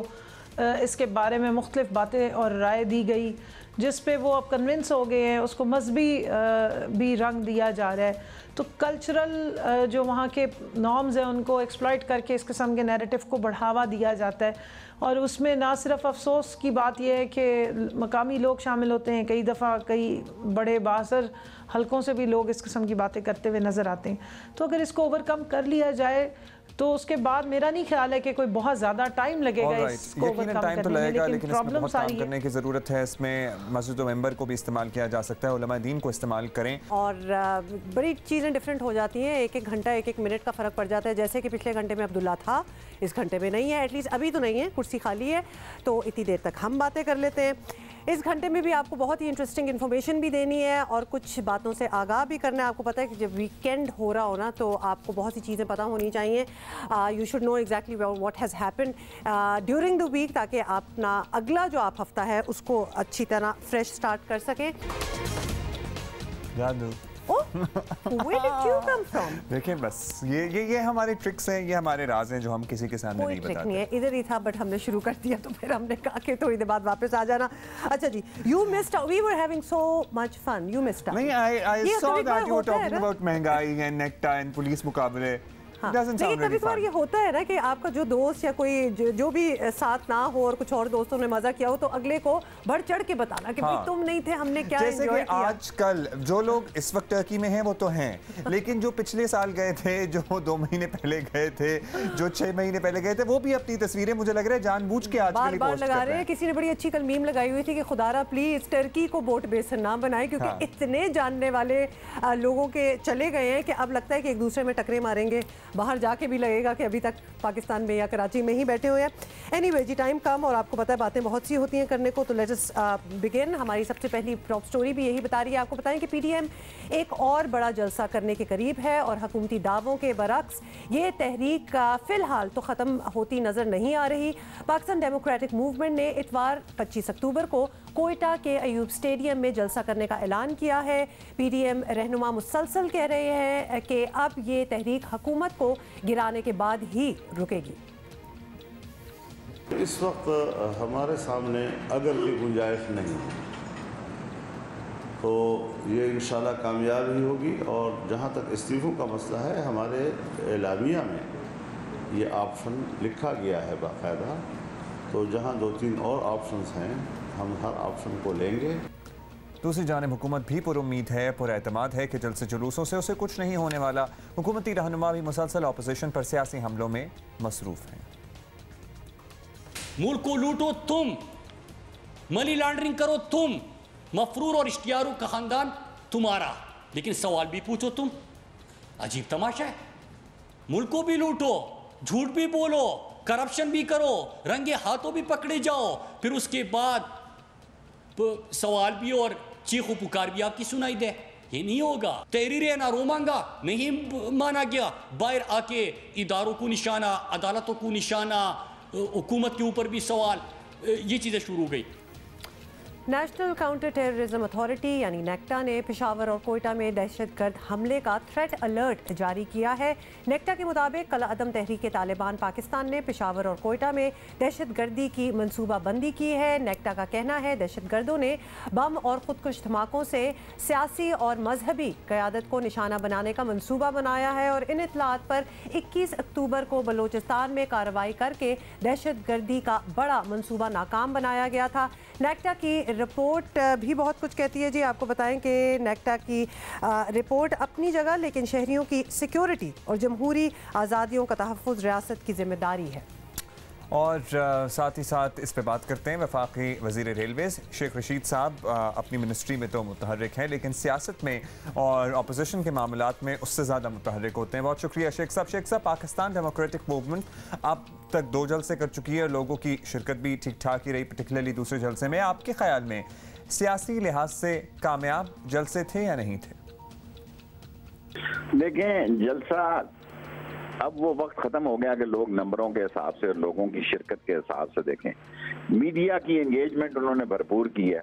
इसके बारे में मुख्तलिफ़ बातें और राय दी गई जिस पे वो अब कन्विंस हो गए हैं, उसको मजहबी भी रंग दिया जा रहा है। तो कल्चरल जो वहाँ के नॉर्म्स हैं उनको एक्सप्लॉइट करके इस किस्म के नैरेटिव को बढ़ावा दिया जाता है। और उसमें ना सिर्फ अफसोस की बात यह है कि मकामी लोग शामिल होते हैं, कई दफ़ा कई बड़े बासर हलकों से भी लोग इस किस्म की बातें करते हुए नज़र आते हैं। तो अगर इसको ओवरकम कर लिया जाए तो उसके बाद मेरा नहीं ख्याल है कि कोई बहुत ज़्यादा टाइम लगेगा इसको ओवरकम करने में, लेकिन प्रॉब्लम सारी करने की ज़रूरत है। इसमें मस्जिद व मेंबर को भी इस्तेमाल किया जा सकता है, उलमा दीन को इस्तेमाल करें। और बड़ी चीज़ें डिफरेंट हो जाती हैं, एक एक घंटा एक एक मिनट का फ़र्क पड़ जाता है। जैसे कि पिछले घंटे में अब्दुल्ला था, इस घंटे में नहीं है, एटलीस्ट अभी तो नहीं है, कुर्सी खाली है, तो इतनी देर तक हम बातें कर लेते हैं। इस घंटे में भी आपको बहुत ही इंटरेस्टिंग इन्फॉर्मेशन भी देनी है और कुछ बातों से आगाह भी करना है। आपको पता है कि जब वीकेंड हो रहा हो ना तो आपको बहुत सी चीज़ें पता होनी चाहिए। You should know exactly what has happened during the week, ताकि आप अपना अगला जो आप हफ्ता है उसको अच्छी तरह फ्रेश स्टार्ट कर सकें। जादू। Where did you come from? देखिए बस ये हमारे ट्रिक्स हैं, ये हमारे राज हैं जो हम किसी के सामने नहीं बताते। नहीं है, इधर ही था बट हमने शुरू कर दिया तो फिर हमने कहा कि थोड़ी देर बाद वापस आ जाना। अच्छा जी, you missed out. We were having so much fun. You missed out. नहीं, I saw that you were talking about महंगाई and नेक्टा and पुलिस मुकाबले। लेकिन कभी कभार ये होता है ना कि आपका जो दोस्त या कोई जो भी साथ ना हो और कुछ और दोस्तों ने मजा किया हो तो अगले को बढ़ चढ़ के बताना कि भाई तुम नहीं थे, हमने क्या जैसे कि आजकल जो लोग इस वक्त टर्की में हैं वो तो हैं, लेकिन जो पिछले साल गए थे, जो 2 महीने पहले गए थे, जो 6 महीने पहले गए थे, वो भी अपनी तस्वीरें मुझे लग रहा है जानबूझ के आज बार लगा रहे हैं। किसी ने बड़ी अच्छी कल मीम लगाई हुई थी कि खुदारा प्लीज टर्की को बोट बेसन ना बनाए, क्योंकि इतने जानने वाले लोगों के चले गए हैं कि अब लगता है कि एक दूसरे में टकरे मारेंगे, बाहर जाके भी लगेगा कि अभी तक पाकिस्तान में या कराची में ही बैठे हुए हैं। एनीवे जी, टाइम कम और आपको पता है बातें बहुत सी होती हैं करने को, तो लेट्स अस बिगिन। हमारी सबसे पहली टॉप स्टोरी भी यही बता रही है। आपको बताएं कि पीडीएम एक और बड़ा जलसा करने के करीब है और हुकूमती दावों के बरक्स ये तहरीक फिलहाल तो ख़त्म होती नज़र नहीं आ रही। पाकिस्तान डेमोक्रेटिक मूवमेंट ने इतवार 25 अक्टूबर को कोयटा के अयूब स्टेडियम में जलसा करने का ऐलान किया है। पीडीएम रहनुमा मुसलसल कह रहे हैं कि अब ये तहरीक हुकूमत को गिराने के बाद ही रुकेगी। इस वक्त हमारे सामने अगर की गुंजाइश नहीं, तो ये इंशाल्लाह कामयाब ही होगी। और जहाँ तक इस्तीफ़ों का मसला है, हमारे एलामिया में ये ऑप्शन लिखा गया है बाकायदा, तो जहाँ 2-3 और ऑप्शंस हैं, हम हर ऑप्शन को लेंगे। दूसरी जानिब हुकूमत भी पुरुम्मीद है, पुरएतमाद है कि जलसे जुलूसों से उसे कुछ नहीं होने वाला। हुकूमती रहनुमा भी मुसलसल अपोजिशन पर सियासी हमलों में मसरूफ हैं। मुल्क को लूटो तुम, मनी लॉन्ड्रिंग करो तुम, मफरूर और इश्तियारू का खानदान तुम्हारा, लेकिन सवाल भी पूछो तुम। अजीब तमाशा है, मुल्क को भी लूटो, झूठ भी बोलो, करप्शन भी करो, रंगे हाथों भी पकड़े जाओ, फिर उसके बाद सवाल भी और चीखो पुकार भी आपकी सुनाई दे। ये नहीं होगा। तहरीर ना रोमांगा नहीं माना गया, बाहर आके इदारों को निशाना, अदालतों को निशाना, हुकूमत के ऊपर भी सवाल, ये चीज़ें शुरू हो गई। नेशनल काउंटर टेररिज्म अथॉरिटी यानी नेक्टा ने पेशावर और कोयटा में दहशतगर्द हमले का थ्रेट अलर्ट जारी किया है। नेक्टा के मुताबिक कल अदम तहरीक तालिबान पाकिस्तान ने पेशावर और कोयटा में दहशतगर्दी की मनसूबाबंदी की है। नेक्टा का कहना है दहशतगर्दों ने बम और खुदकुश धमाकों से सियासी और मजहबी क़यादत को निशाना बनाने का मनसूबा बनाया है और इन इत्तलात पर 21 अक्टूबर को बलोचिस्तान में कार्रवाई करके दहशतगर्दी का बड़ा मनसूबा नाकाम बनाया गया था। नेक्टा की रिपोर्ट भी बहुत कुछ कहती है जी। आपको बताएं कि नेक्टा की रिपोर्ट अपनी जगह, लेकिन शहरियों की सिक्योरिटी और जमहूरी आज़ादियों का तहफ़्फ़ुज़ रियासत की जिम्मेदारी है। और साथ ही साथ इस पे बात करते हैं वफाकी वज़ीर रेलवेज़ शेख रशीद साहब अपनी मिनिस्ट्री में तो मुतहर्रिक हैं, लेकिन सियासत में और अपोजिशन के मामलात में उससे ज़्यादा मुतहर्रिक होते हैं। बहुत शुक्रिया शेख साहब। शेख साहब, पाकिस्तान डेमोक्रेटिक मूवमेंट अब तक 2 जलसे कर चुकी है, लोगों की शिरकत भी ठीक ठाक ही रही, पर्टिकुलरली दूसरे जलसे में। आपके ख्याल में सियासी लिहाज से कामयाब जलसे थे या नहीं थे? देखें, जलसा अब वो वक्त खत्म हो गया कि लोग नंबरों के हिसाब से और लोगों की शिरकत के हिसाब से देखें। मीडिया की एंगेजमेंट उन्होंने भरपूर की है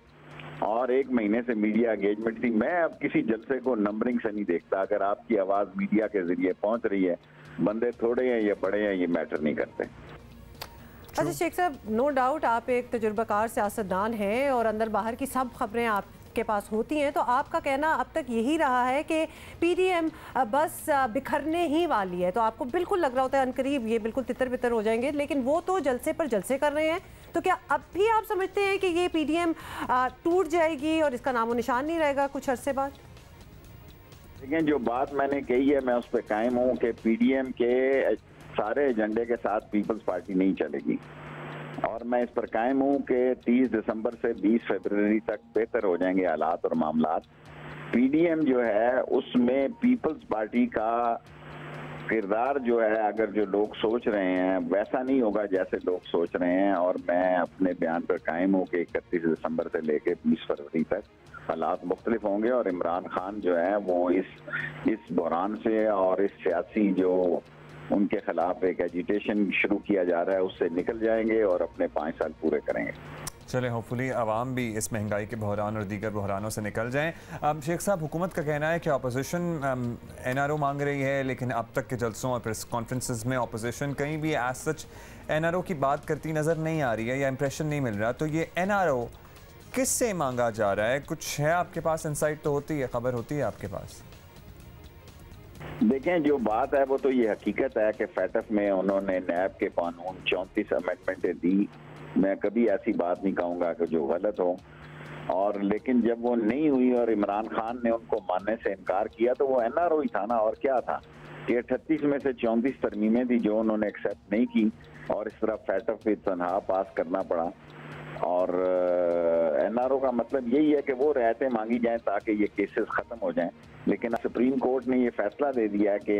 और 1 महीने से मीडिया एंगेजमेंट थी। मैं अब किसी जलसे को नंबरिंग से नहीं देखता। अगर आपकी आवाज़ मीडिया के जरिए पहुंच रही है, बंदे थोड़े हैं या बड़े हैं, ये मैटर नहीं करते। अच्छा शेख साहब, नो डाउट आप एक तजुर्बाकार सियासतदान हैं और अंदर बाहर की सब खबरें आपके पास होती हैं, तो आपका कहना अब तक यही रहा है कि पीडीएम बस बिखरने ही वाली है। तो आपको बिल्कुल लग रहा होता है अनकरीब ये बिल्कुल तितर बितर हो जाएंगे, लेकिन वो तो जलसे पर जलसे कर रहे हैं। तो क्या अब भी आप समझते हैं कि ये पीडीएम टूट जाएगी और इसका नामो निशान नहीं रहेगा कुछ अरसे बाद? लेकिन जो बात मैंने कही है मैं उस पर कायम हूँ कि पीडीएम के सारे एजेंडे के साथ पीपल्स पार्टी नहीं चलेगी और मैं इस पर कायम हूँ कि 30 दिसंबर से 20 फरवरी तक बेहतर हो जाएंगे हालात और मामलात। पीडीएम जो है उसमें पीपल्स पार्टी का किरदार जो है, अगर जो लोग सोच रहे हैं वैसा नहीं होगा जैसे लोग सोच रहे हैं। और मैं अपने बयान पर कायम हूँ कि 31 दिसंबर से लेकर 20 फरवरी तक हालात मुख्तलिफ होंगे और इमरान खान जो है वो इस बहरान से और इस सियासी जो उनके खिलाफ एक एजिटेशन शुरू किया जा रहा है उससे निकल जाएंगे और अपने 5 साल पूरे करेंगे। चले, होपफुली आवाम भी इस महंगाई के बहरान और दीगर बहरानों से निकल जाएं। शेख साहब, हुकूमत का कहना है कि अपोजिशन एनआरओ मांग रही है, लेकिन अब तक के जलसों और प्रेस कॉन्फ्रेंसेस में अपोजिशन कहीं भी एज सच एनआरओ की बात करती नज़र नहीं आ रही है या इंप्रेशन नहीं मिल रहा। तो ये एनआरओ किससे मांगा जा रहा है? कुछ है आपके पास? इंसाइट तो होती है, खबर होती है आपके पास? देखें, जो बात है वो तो ये हकीकत है कि फैटफ में उन्होंने नैब के कानून 34 अमेंडमेंटें दी। मैं कभी ऐसी बात नहीं कहूँगा कि जो गलत हो, और लेकिन जब वो नहीं हुई और इमरान खान ने उनको मानने से इनकार किया तो वो एनआरओ ही था ना, और क्या था कि 38 में से 34 तरमीमें थी जो उन्होंने एक्सेप्ट नहीं की और इस तरह फैटफ पे तनहा पास करना पड़ा। और एनआरओ का मतलब यही है कि वो रियायतें मांगी जाएं ताकि ये केसेस ख़त्म हो जाएं। लेकिन सुप्रीम कोर्ट ने ये फैसला दे दिया कि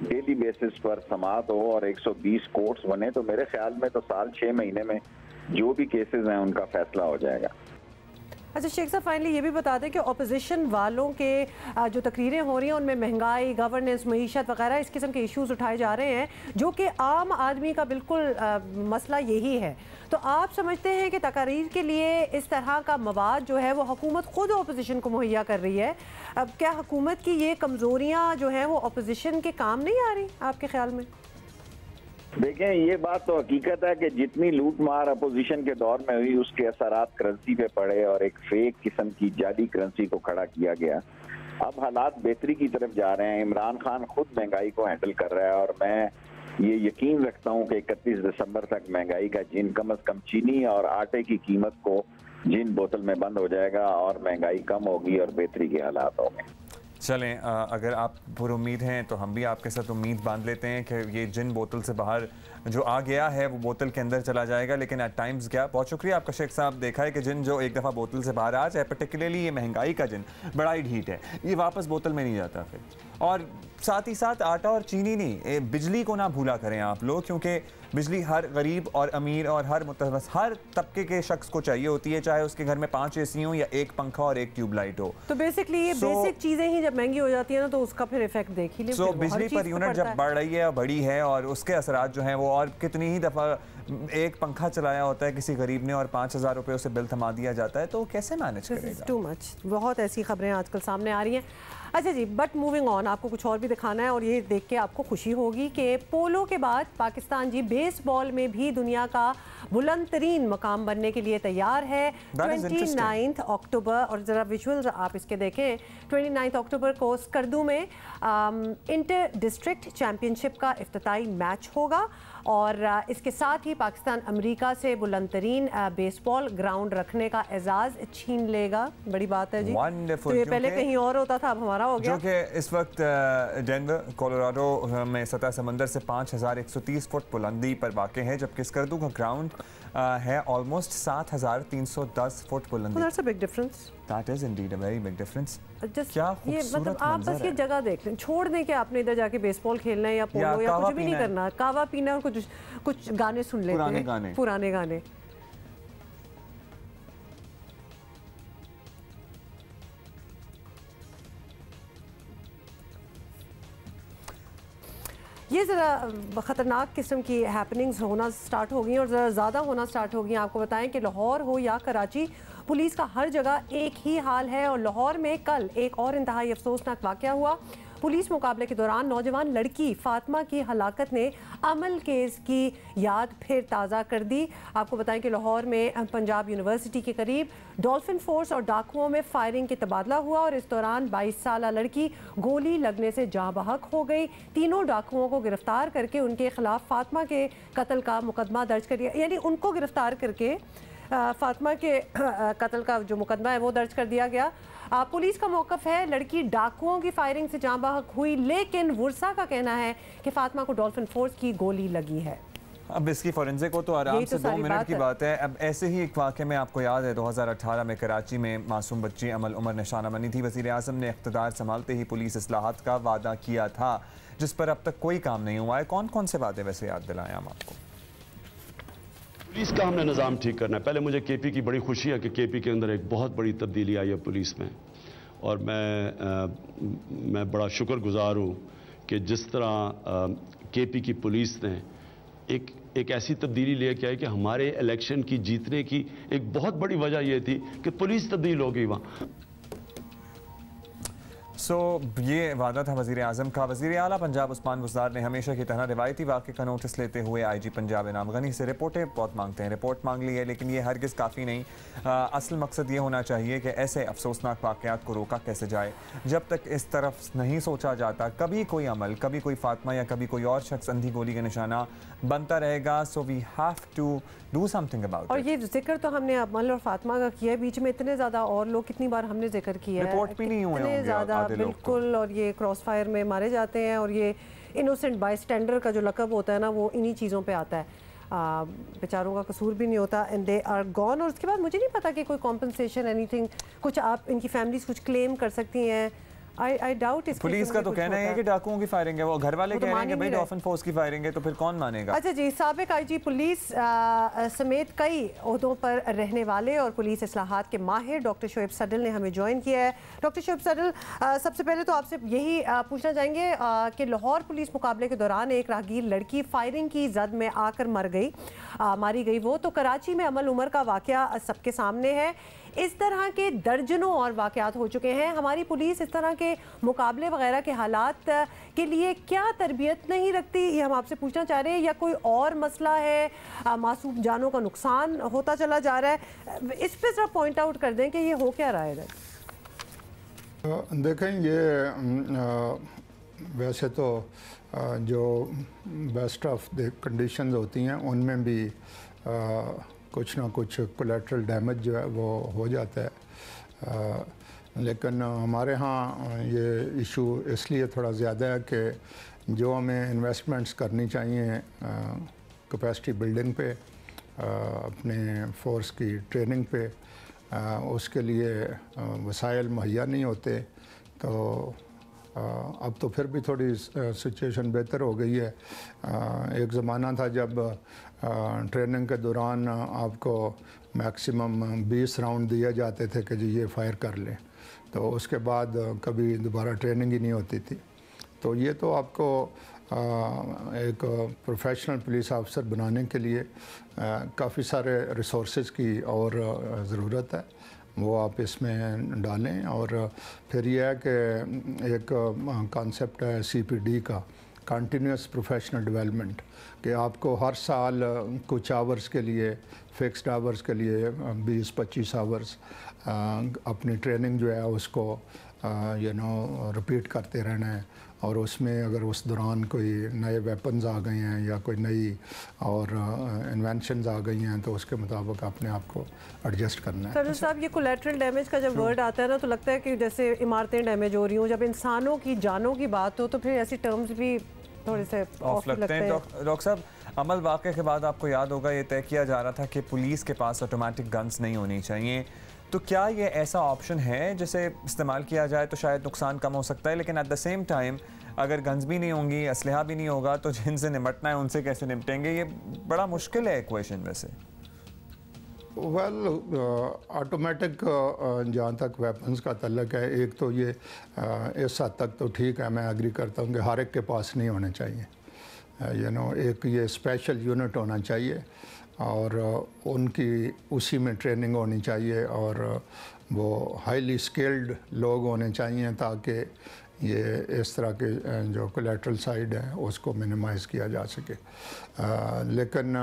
डेली बेसिस पर समाअत हो और 120 कोर्ट्स बने, तो मेरे ख्याल में तो साल 6 महीने में जो भी केसेस हैं उनका फैसला हो जाएगा। अच्छा शेख साहब, फाइनली ये भी बता दें कि अपोजिशन वालों के जो तकरीरें हो रही हैं उनमें महंगाई, गवर्नेंस, मईशत वगैरह इस किस्म के इश्यूज उठाए जा रहे हैं जो कि आम आदमी का बिल्कुल मसला यही है। तो आप समझते हैं कि तकरीर के लिए इस तरह का मवाद जो है वो हुकूमत खुद अपोजिशन को मुहैया कर रही है? अब क्या हुकूमत की ये कमज़ोरियाँ जो हैं वो अपोजिशन के काम नहीं आ रही आपके ख्याल में? देखें, ये बात तो हकीकत है कि जितनी लूट मार अपोजिशन के दौर में हुई उसके असरात करेंसी पे पड़े और एक फेक किस्म की जाली करेंसी को खड़ा किया गया। अब हालात बेहतरी की तरफ जा रहे हैं। इमरान खान खुद महंगाई को हैंडल कर रहा है और मैं ये यकीन रखता हूँ कि 31 दिसंबर तक महंगाई का जिन कम अज कम चीनी और आटे की कीमत को जिन बोतल में बंद हो जाएगा और महंगाई कम होगी और बेहतरी के हालात होंगे। चलें, अगर आप पुरुम्मीद हैं तो हम भी आपके साथ उम्मीद बांध लेते हैं कि ये जिन बोतल से बाहर जो आ गया है वो बोतल के अंदर चला जाएगा, लेकिन एट टाइम्स क्या। बहुत शुक्रिया आपका शेख साहब। देखा है कि जिन जो एक दफ़ा बोतल से बाहर आ जाए, पर्टिकुलरली ये महंगाई का जिन बड़ा ही ढीठ है, ये वापस बोतल में नहीं जाता फिर। और साथ ही साथ आटा और चीनी नहीं, बिजली को ना भूला करें आप लोग, क्योंकि बिजली हर गरीब और अमीर और हर हर तबके के शख्स को चाहिए होती है, चाहे उसके घर में 5 एसी हो या 1 पंखा और 1 ट्यूबलाइट हो। तो बेसिकली ये बेसिक चीजें ही जब महंगी हो जाती है ना तो उसका फिर इफेक्ट देख ही ले। बिजली पर यूनिट जब बढ़ रही है, बढ़ी है और उसके असरात जो हैं वो और कितनी ही दफ़ा एक पंखा चलाया होता है किसी गरीब ने और 5,000 रुपये उसे बिल थमा दिया जाता है, तो कैसे मैनेज करेगा? Too much. बहुत ऐसी खबरें आजकल सामने आ रही हैं। अच्छा जी, बट मूविंग ऑन, आपको कुछ और भी दिखाना है और ये देख के आपको खुशी होगी कि पोलो के बाद पाकिस्तान जी बेसबॉल में भी दुनिया का बुलंद तरीन मकाम बनने के लिए तैयार है। 29 अक्टूबर, और ज़रा विजुअल आप इसके देखें, 29 अक्टूबर को स्कर्दू में इंटर डिस्ट्रिक्ट चैम्पियनशिप का इफ्तिताई मैच होगा और इसके साथ ही पाकिस्तान अमेरिका से बुलंद तरीन बेसबॉल ग्राउंड रखने का एजाज़ छीन लेगा। बड़ी बात है जी। तो ये पहले कहीं और होता था, अब हमारा हो गया। जो कि इस वक्त डेनवर कोलोराडो में सतह समंदर से 5,130 फुट बुलंदी पर वाक़ है, जबकि स्कर्दू का ग्राउंड है ऑलमोस्ट 7,310 फुट बुलंदी। That's a big difference. That is indeed a very big difference. क्या ये मतलब आप बस ये जगह देख लें, छोड़ दें कि आपने इधर जाके बेसबॉल खेलना है या पोलो या कुछ भी नहीं करना, कावा पीना और कुछ गाने सुन लेते हैं, पुराने गाने। ये ज़रा ख़तरनाक किस्म की हैपनिंग्स होना स्टार्ट हो गई और ज़रा ज़्यादा होना स्टार्ट हो गई। आपको बताएं कि लाहौर हो या कराची, पुलिस का हर जगह एक ही हाल है। और लाहौर में कल एक और इंतहाई अफसोसनाक वाक़या हुआ। पुलिस मुकाबले के दौरान नौजवान लड़की फातिमा की हलाकत ने अमल केस की याद फिर ताज़ा कर दी। आपको बताएं कि लाहौर में पंजाब यूनिवर्सिटी के करीब डॉल्फिन फोर्स और डाकुओं में फायरिंग के तबादला हुआ और इस दौरान 22 साल लड़की गोली लगने से जाँ बहक हो गई। तीनों डाकुओं को गिरफ्तार करके उनके खिलाफ फातिमा के कत्ल का मुकदमा दर्ज कर दिया, यानी उनको गिरफ्तार करके फातिमा के कत्ल का जो मुकदमा है वो दर्ज कर दिया गया। पुलिस का मौक़िफ़ है लड़की डाकुओं की फायरिंग से जाँ बहक हुई, लेकिन वुरसा का कहना है कि फातिमा को डॉल्फिन फोर्स की गोली लगी है। अब इसकी फोरेंसिक को तो आराम से 2 मिनट की बात है। अब ऐसे ही एक वाक़े में आपको याद है 2018 में कराची में मासूम बच्ची अमल उमर निशाना बनी थी। वज़ीर आज़म ने इक़्तिदार संभालते ही पुलिस इस्लाहात का वादा किया था, जिस पर अब तक कोई काम नहीं हुआ है। कौन कौन से वादे वैसे याद दिलाएं हम आपको? पुलिस का हमने निज़ाम ठीक करना है। पहले मुझे केपी की बड़ी खुशी है कि केपी के अंदर एक बहुत बड़ी तब्दीली आई है पुलिस में, और मैं बड़ा शुक्रगुजार हूँ कि जिस तरह केपी की पुलिस ने एक ऐसी तब्दीली लेके आई कि हमारे इलेक्शन की जीतने की एक बहुत बड़ी वजह यह थी कि पुलिस तब्दील हो गई वहाँ। ये वादा था वज़ीर आज़म का। वज़ीर आला पंजाब उस्मान बुज़दार ने हमेशा की तरह रिवायती वाक़े का नोटिस लेते हुए IG पंजाब इनाम गनी से रिपोर्टें बहुत मांगते हैं। रिपोर्ट मांग ली है, लेकिन ये हरगिज़ काफ़ी नहीं। असल मकसद ये होना चाहिए कि ऐसे अफसोसनाक वाक़यात को रोका कैसे जाए। जब तक इस तरफ नहीं सोचा जाता, कभी कोई अमल, कभी कोई फातिमा या कभी कोई और शख्स अंधी गोली का निशाना बनता रहेगा। So we have to do something about it. और ये जिक्र तो हमने अमल और फातिमा का किया है, बीच में इतने ज़्यादा और लोग कितनी बार हमने जिक्र किया है, रिपोर्ट भी नहीं हुए इतने ज़्यादा बिल्कुल, और ये क्रॉस फायर में मारे जाते हैं और ये इनोसेंट बायस्टैंडर का जो लकब होता है ना, वो इन्हीं चीज़ों पे आता है। बेचारों का कसूर भी नहीं होता एंड दे आर गॉन। और उसके बाद मुझे नहीं पता कि कोई कॉम्पनसेशन एनीथिंग कुछ आप इनकी फैमिलीज कुछ क्लेम कर सकती हैं। I doubt. पुलिस का तो कहना है कि डाकुओं की फायरिंग है, वो घर वाले कह रहे हैं कि भाई डॉल्फिन फोर्स की फायरिंग है, तो फिर कौन मानेगा? अच्छा जी, साबिक IG पुलिस समेत कई ओहदों पर रहने वाले और पुलिस इस्लाहात के माहिर डॉक्टर शोएब सडल ने हमें ज्वाइन किया है। डॉक्टर शोएब सडल, सबसे पहले तो आपसे यही पूछना चाहेंगे कि लाहौर पुलिस मुकाबले के दौरान एक राहगीर लड़की फायरिंग की जद में आकर मारी गई, वो तो कराची में अमल उमर का वाक़या सबके सामने है। इस तरह के दर्जनों और वाक़यात हो चुके हैं। हमारी पुलिस इस तरह के मुकाबले वगैरह के हालात के लिए क्या तरबियत नहीं रखती, ये हम आपसे पूछना चाह रहे हैं, या कोई और मसला है, मासूम जानों का नुकसान होता चला जा रहा है? इस पे ज़रा पॉइंट आउट कर दें कि ये हो क्या रहा है इधर। देखें, ये वैसे तो जो बेस्ट ऑफ द कंडीशंस होती हैं उनमें भी कुछ ना कुछ कोलेटरल डैमेज जो है वो हो जाता है, लेकिन हमारे यहाँ ये इशू इसलिए थोड़ा ज़्यादा है कि जो हमें इन्वेस्टमेंट्स करनी चाहिए कैपेसिटी बिल्डिंग पे, अपने फोर्स की ट्रेनिंग पे, उसके लिए वसाइल मुहैया नहीं होते। तो अब तो फिर भी थोड़ी सिचुएशन बेहतर हो गई है। एक ज़माना था जब ट्रेनिंग के दौरान आपको मैक्सिमम 20 राउंड दिए जाते थे कि जी ये फायर कर लें, तो उसके बाद कभी दोबारा ट्रेनिंग ही नहीं होती थी। तो ये तो आपको एक प्रोफेशनल पुलिस ऑफिसर बनाने के लिए काफ़ी सारे रिसोर्सेज की और ज़रूरत है, वो आप इसमें डालें। और फिर यह है कि एक कॉन्सेप्ट है CPD का, कंटिन्यूस प्रोफेशनल डेवलपमेंट, कि आपको हर साल कुछ आवर्स के लिए, फिक्स्ड आवर्स के लिए 20-25 आवर्स अपनी ट्रेनिंग जो है उसको रिपीट करते रहना है। और उसमें अगर उस दौरान कोई नए वेपन्स आ गए हैं या कोई नई और इन्वेंशंस आ गई हैं तो उसके मुताबिक अपने आप को एडजस्ट करना है। सर साहब, ये कोलैटरल डैमेज का जब वर्ड आता है ना, तो लगता है कि जैसे इमारतें डैमेज हो रही हों। जब इंसानों की जानों की बात हो तो फिर ऐसी टर्म्स भी थोड़े से ऑफ लगते हैं। डॉक्टर साहब, अमल वाक़े के बाद आपको याद होगा ये तय किया जा रहा था कि पुलिस के पास ऑटोमेटिक गन्स नहीं होनी चाहिए, तो क्या ये ऐसा ऑप्शन है जिसे इस्तेमाल किया जाए तो शायद नुकसान कम हो सकता है, लेकिन एट द सेम टाइम अगर गन्स भी नहीं होंगी, असलहा भी नहीं होगा, तो जिनसे निपटना है उनसे कैसे निपटेंगे? ये बड़ा मुश्किल है इक्वेशन वैसे। ऑटोमेटिक जहाँ तक वेपन्स का तल्लक है, एक तो ये इस हद तक तो ठीक है, मैं एग्री करता हूँ कि हर एक के पास नहीं होने चाहिए। एक ये स्पेशल यूनिट होना चाहिए और उनकी उसी में ट्रेनिंग होनी चाहिए और वो हाईली स्किल्ड लोग होने चाहिए ताकि ये इस तरह के जो कोलैटरल साइड है उसको मिनिमाइज़ किया जा सके। लेकिन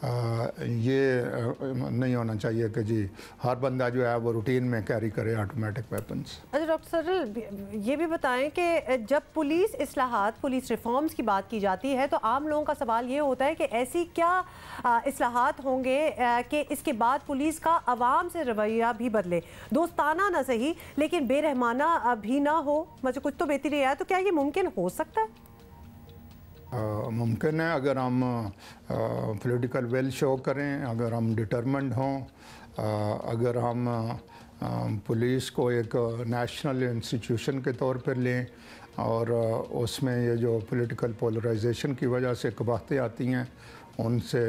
ये नहीं होना चाहिए कि जी हर बंदा जो है वो रूटीन में कैरी करे ऑटोमेटिक वेपन्स। अच्छा डॉक्टर सर, ये भी बताएं कि जब पुलिस इस्लाहात, पुलिस रिफॉर्म्स की बात की जाती है तो आम लोगों का सवाल ये होता है कि ऐसी क्या इस्लाहात होंगे कि इसके बाद पुलिस का आवाम से रवैया भी बदले, दोस्ताना ना सही लेकिन बेरहमाना भी ना हो, मतलब कुछ तो बेहतरी आया। तो क्या ये मुमकिन हो सकता है? मुमकिन है अगर हम पॉलिटिकल विल शो करें, अगर हम डिटरमेंट हों, अगर हम पुलिस को एक नेशनल इंस्टीट्यूशन के तौर पर लें और उसमें ये जो पॉलिटिकल पोलराइजेशन की वजह से कबाहतें आती हैं उनसे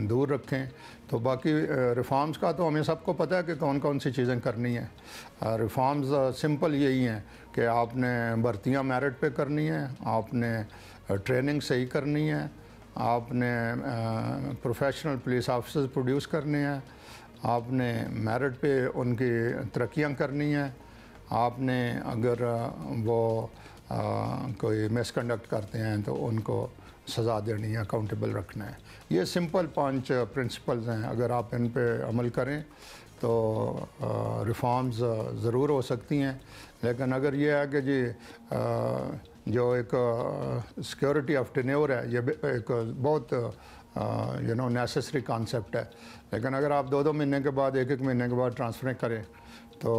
दूर रखें। तो बाकी रिफॉर्म्स का तो हमें सबको पता है कि कौन कौन सी चीज़ें करनी है। रिफॉर्म्स सिंपल यही हैं कि आपने भर्तियाँ मेरिट पे करनी है, आपने ट्रेनिंग सही करनी है, आपने प्रोफेशनल पुलिस ऑफिसर्स प्रोड्यूस करने हैं, आपने मेरिट पे उनकी तरक्कियाँ करनी है, आपने अगर वो कोई मिसकंडक्ट करते हैं तो उनको सज़ा देनी है, अकाउंटेबल रखना है। ये सिंपल 5 प्रिंसिपल्स हैं, अगर आप इन पे अमल करें तो रिफॉर्म्स ज़रूर हो सकती हैं। लेकिन अगर ये है कि जी जो एक सिक्योरिटी ऑफ टेन्योर है, ये एक बहुत नेसेसरी कॉन्सेप्ट है, लेकिन अगर आप 2-2 महीने के बाद, 1-1 महीने के बाद ट्रांसफ़र करें तो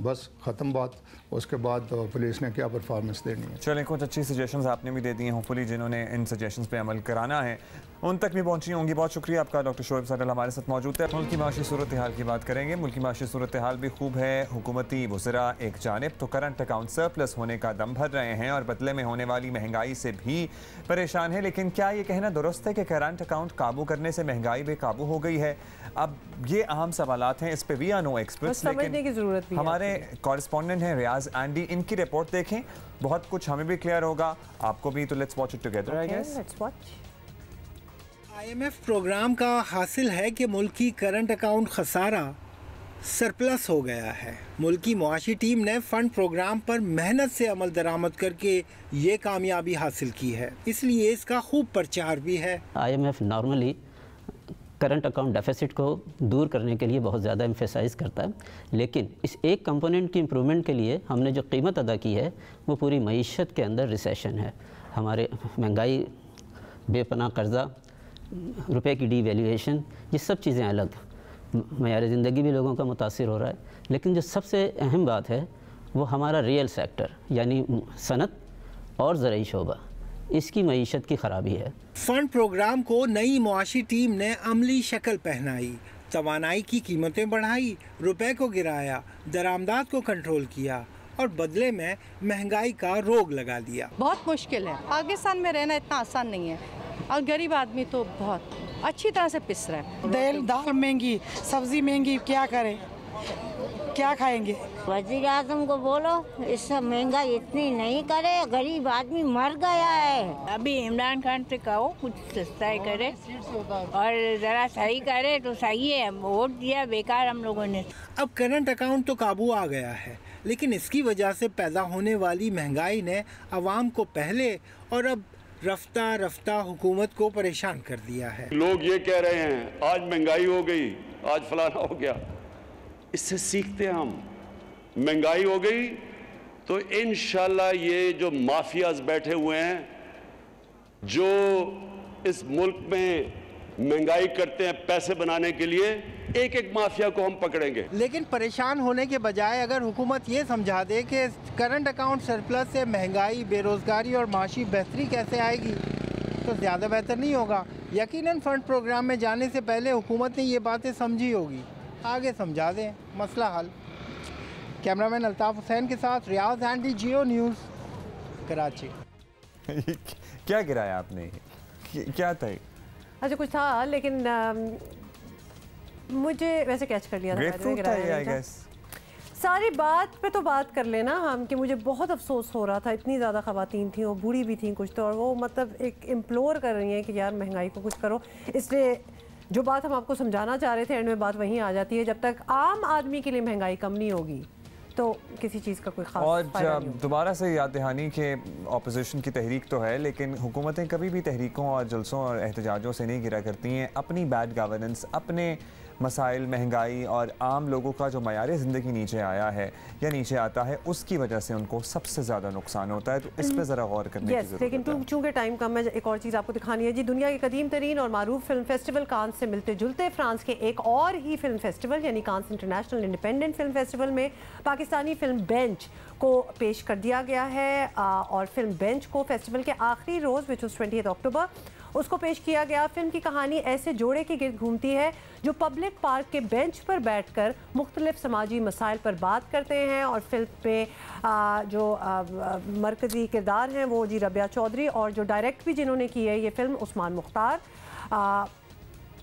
बस ख़त्म बात। उसके बाद तो पुलिस ने क्या परफॉर्मेंस देनी है। चलें, कुछ अच्छी सजेशंस आपने भी दे दी हैं, होपफुली जिन्होंने इन सजेशंस पे अमल कराना है उन तक भी पहुंची होंगी। बहुत शुक्रिया आपका डॉक्टर शोएब सदल हमारे साथ मौजूद है। मुल्क की माशी सूरत हाल की बात करेंगे। मुल्क की माशी सूरत हाल भी खूब है। हुकूमती वज़रा एक जानिब तो करंट अकाउंट सरप्लस होने का दम भर रहे हैं और बदले में होने वाली महंगाई से भी परेशान है, लेकिन क्या ये कहना दुरुस्त है कि करंट अकाउंट काबू करने से महंगाई बेकाबू हो गई है? अब ये अहम सवालात हैं, इस पे वी आर नो एक्सपर्ट्स, समझने की ज़रूरत भी है। हमारे कॉरेस्पॉन्डेंट हैं रियाज एंडी, इनकी रिपोर्ट देखें, बहुत कुछ हमें भी क्लियर होगा, आपको भी। तो let's watch it together. I guess let's watch. IMF programme का हासिल है कि मुल्क की करंट अकाउंट खसारा सरप्लस हो गया है। मुल्क की मुआशी टीम ने फंड प्रोग्राम पर मेहनत से अमल दरामद करके ये कामयाबी हासिल की है, इसलिए इसका खूब प्रचार भी है। IMF normally current account deficit को दूर करने के लिए बहुत ज़्यादा एम्फेसाइज करता है, लेकिन इस एक कंपोनेंट की इम्प्रूवमेंट के लिए हमने जो कीमत अदा की है वो पूरी मईशत के अंदर रिसेशन है। हमारे महंगाई, बेपनाह कर्जा, रुपए की डीवैल्यूएशन, ये सब चीज़ें अलग, मयार ज़िंदगी भी लोगों का मुतासिर हो रहा है। लेकिन जो सबसे अहम बात है वो हमारा रियल सेक्टर यानी सनत और ज़राई शोबा, इसकी मईशत की ख़राबी है। फंड प्रोग्राम को नई मुआशी टीम ने अमली शक्ल पहनाई, तवानाई की कीमतें बढ़ाई, रुपए को गिराया, दरामदात को कंट्रोल किया और बदले में महंगाई का रोग लगा दिया। बहुत मुश्किल है, पाकिस्तान में रहना इतना आसान नहीं है और गरीब आदमी तो बहुत अच्छी तरह से पिस रहा है। दाल महंगी, सब्जी महंगी, क्या करें? क्या खाएंगे? वज़ीर आज़म को बोलो इस सब महंगाई इतनी नहीं करे, गरीब आदमी मर गया है। अभी इमरान खान से कहो कुछ सस्ता करे और ज़रा सही करे तो सही है। वोट दिया बेकार हम लोगों ने। अब करंट अकाउंट तो काबू आ गया है, लेकिन इसकी वजह से पैदा होने वाली महंगाई ने आवाम को पहले और अब रफ्ता रफ्ता हुकूमत को परेशान कर दिया है। लोग ये कह रहे हैं आज महंगाई हो गई, आज फलाना हो गया। इससे सीखते हैं हम, महंगाई हो गई तो इंशाल्लाह ये जो माफियाज बैठे हुए हैं, जो इस मुल्क में महंगाई करते हैं पैसे बनाने के लिए, एक एक माफिया को हम पकड़ेंगे। लेकिन परेशान होने के बजाय अगर हुकूमत ये समझा दे कि करंट अकाउंट सरप्लस से महंगाई, बेरोजगारी और माशी बेहतरी कैसे आएगी, तो ज़्यादा बेहतर नहीं होगा। यकीनन फंड प्रोग्राम में जाने से पहले हुकूमत ने ये बातें समझी होगी, आगे समझा दें, मसला हल। कैमरामैन अल्ताफ हुसैन के साथ रियाज एंडी, जियो न्यूज़, कराची। क्या गिराया आपने? क्या था? अच्छा कुछ था, लेकिन मुझे वैसे कैच कर लिया था। सारी बात पे तो बात कर लेना हम कि मुझे बहुत अफसोस हो रहा था, इतनी ज़्यादा ख़वातीन थी और बूढ़ी भी थी कुछ तो, और वो मतलब एक इम्प्लोर कर रही हैं कि यार महंगाई को कुछ करो। इसलिए जो बात हम आपको समझाना चाह रहे थे, एंड में बात वहीं आ जाती है, जब तक आम आदमी के लिए महंगाई कम नहीं होगी तो किसी चीज़ का कोई खास फायदा नहीं होगा। दोबारा से याद दहानी के ऑपोजिशन की तहरीक तो है, लेकिन हुकूमतें कभी भी तहरीकों और जलसों और एहतजाजों से नहीं गिरा करती हैं। अपनी बैड गवर्नेंस, अपने मसाइल, महंगाई और आम लोगों का जो मयार ज़िंदगी नीचे आया है या नीचे आता है, उसकी वजह से उनको सबसे ज़्यादा नुकसान होता है। तो इस पर ज़रा गौर करने की ज़रूरत है। लेकिन चूँकि टाइम कम है, एक और चीज़ आपको दिखानी है जी। दुनिया के कदीम तरीन और मारूफ फिल्म फेस्टिवल कांस से मिलते जुलते फ्रांस के एक और ही फिल्म फेस्टिवल यानी कांस इंटरनेशनल इंडिपेंडेंट फिल्म फेस्टिवल में पाकिस्तानी फिल्म बेंच को पेश कर दिया गया है। और फिल्म बेंच को फेस्टिवल के आखिरी रोज़ विच वाज 20 अक्टूबर उसको पेश किया गया। फिल्म की कहानी ऐसे जोड़े के गिर्द घूमती है जो पब्लिक पार्क के बेंच पर बैठकर मुख्तलिफ समाजी मसाइल पर बात करते हैं। और फिल्म पे जो मरकज़ी किरदार हैं वो जी रबिया चौधरी, और जो डायरेक्ट भी जिन्होंने की है ये फिल्म उस्मान मुख्तार,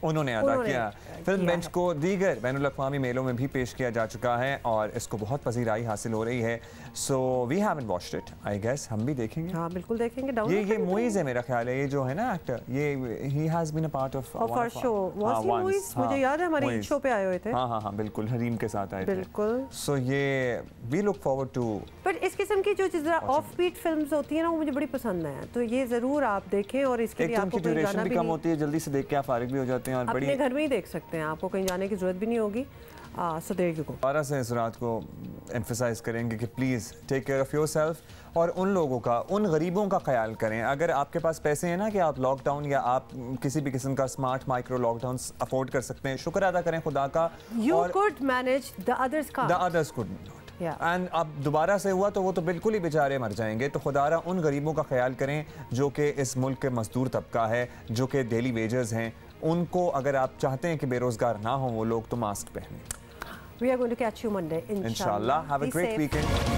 उन्होंने अदा किया। फिल्म बेंच को दीगर बैनुल-अक़वामी मेलों में भी पेश किया जा चुका है और इसको बहुत पज़ीराई हासिल हो रही है। So we haven't watched it, I guess हम भी देखेंगे। हाँ बिल्कुल देखेंगे। ये मुइज़ है मेरा ख्याल है, ये जो है ना एक्टर, ये he has been a part of our show. Was he Muiz? मुझे याद है हमारे शो पे आए हुए थे। हाँ हाँ हाँ बिल्कुल, हरीम के साथ आए थे। बिल्कुल। सो ये we look forward to. But इस किस्म की जो जरा ऑफ बीट फिल्म्स होती है ना, वो मुझे बड़ी पसंद है, तो ये ज़रूर आप देखें। और इसके लिए आपको कहीं जाना भी कम होती है, जल्दी से देख के आप फारिग भी हो जाते हैं और बड़ी अपने घर में ही देख सकते हैं, आपको कहीं जाने की ज़रूरत भी नहीं होगी। So there you go. दोबारा से इस रात को एम्फसाइज करेंगे कि please take care of yourself और उन लोगों का, उन गरीबों का ख्याल करें। अगर आपके पास पैसे हैं ना कि आप लॉकडाउन या आप किसी भी किस्म का स्मार्ट माइक्रो लॉकडाउन अफोर्ड कर सकते हैं, शुक्र अदा करें खुदा का। You could manage, the others can't. The others could not. And अब दोबारा से हुआ तो वो तो बिल्कुल ही बेचारे मर जाएंगे। तो खुदारा उन गरीबों का ख्याल करें जो कि इस मुल्क के मजदूर तबका है, जो कि डेली वेजर्स हैं। उनको अगर आप चाहते हैं कि बेरोजगार ना हो वो लोग, तो मास्क पहनें। We are going to catch you Monday, inshallah. Have a great weekend.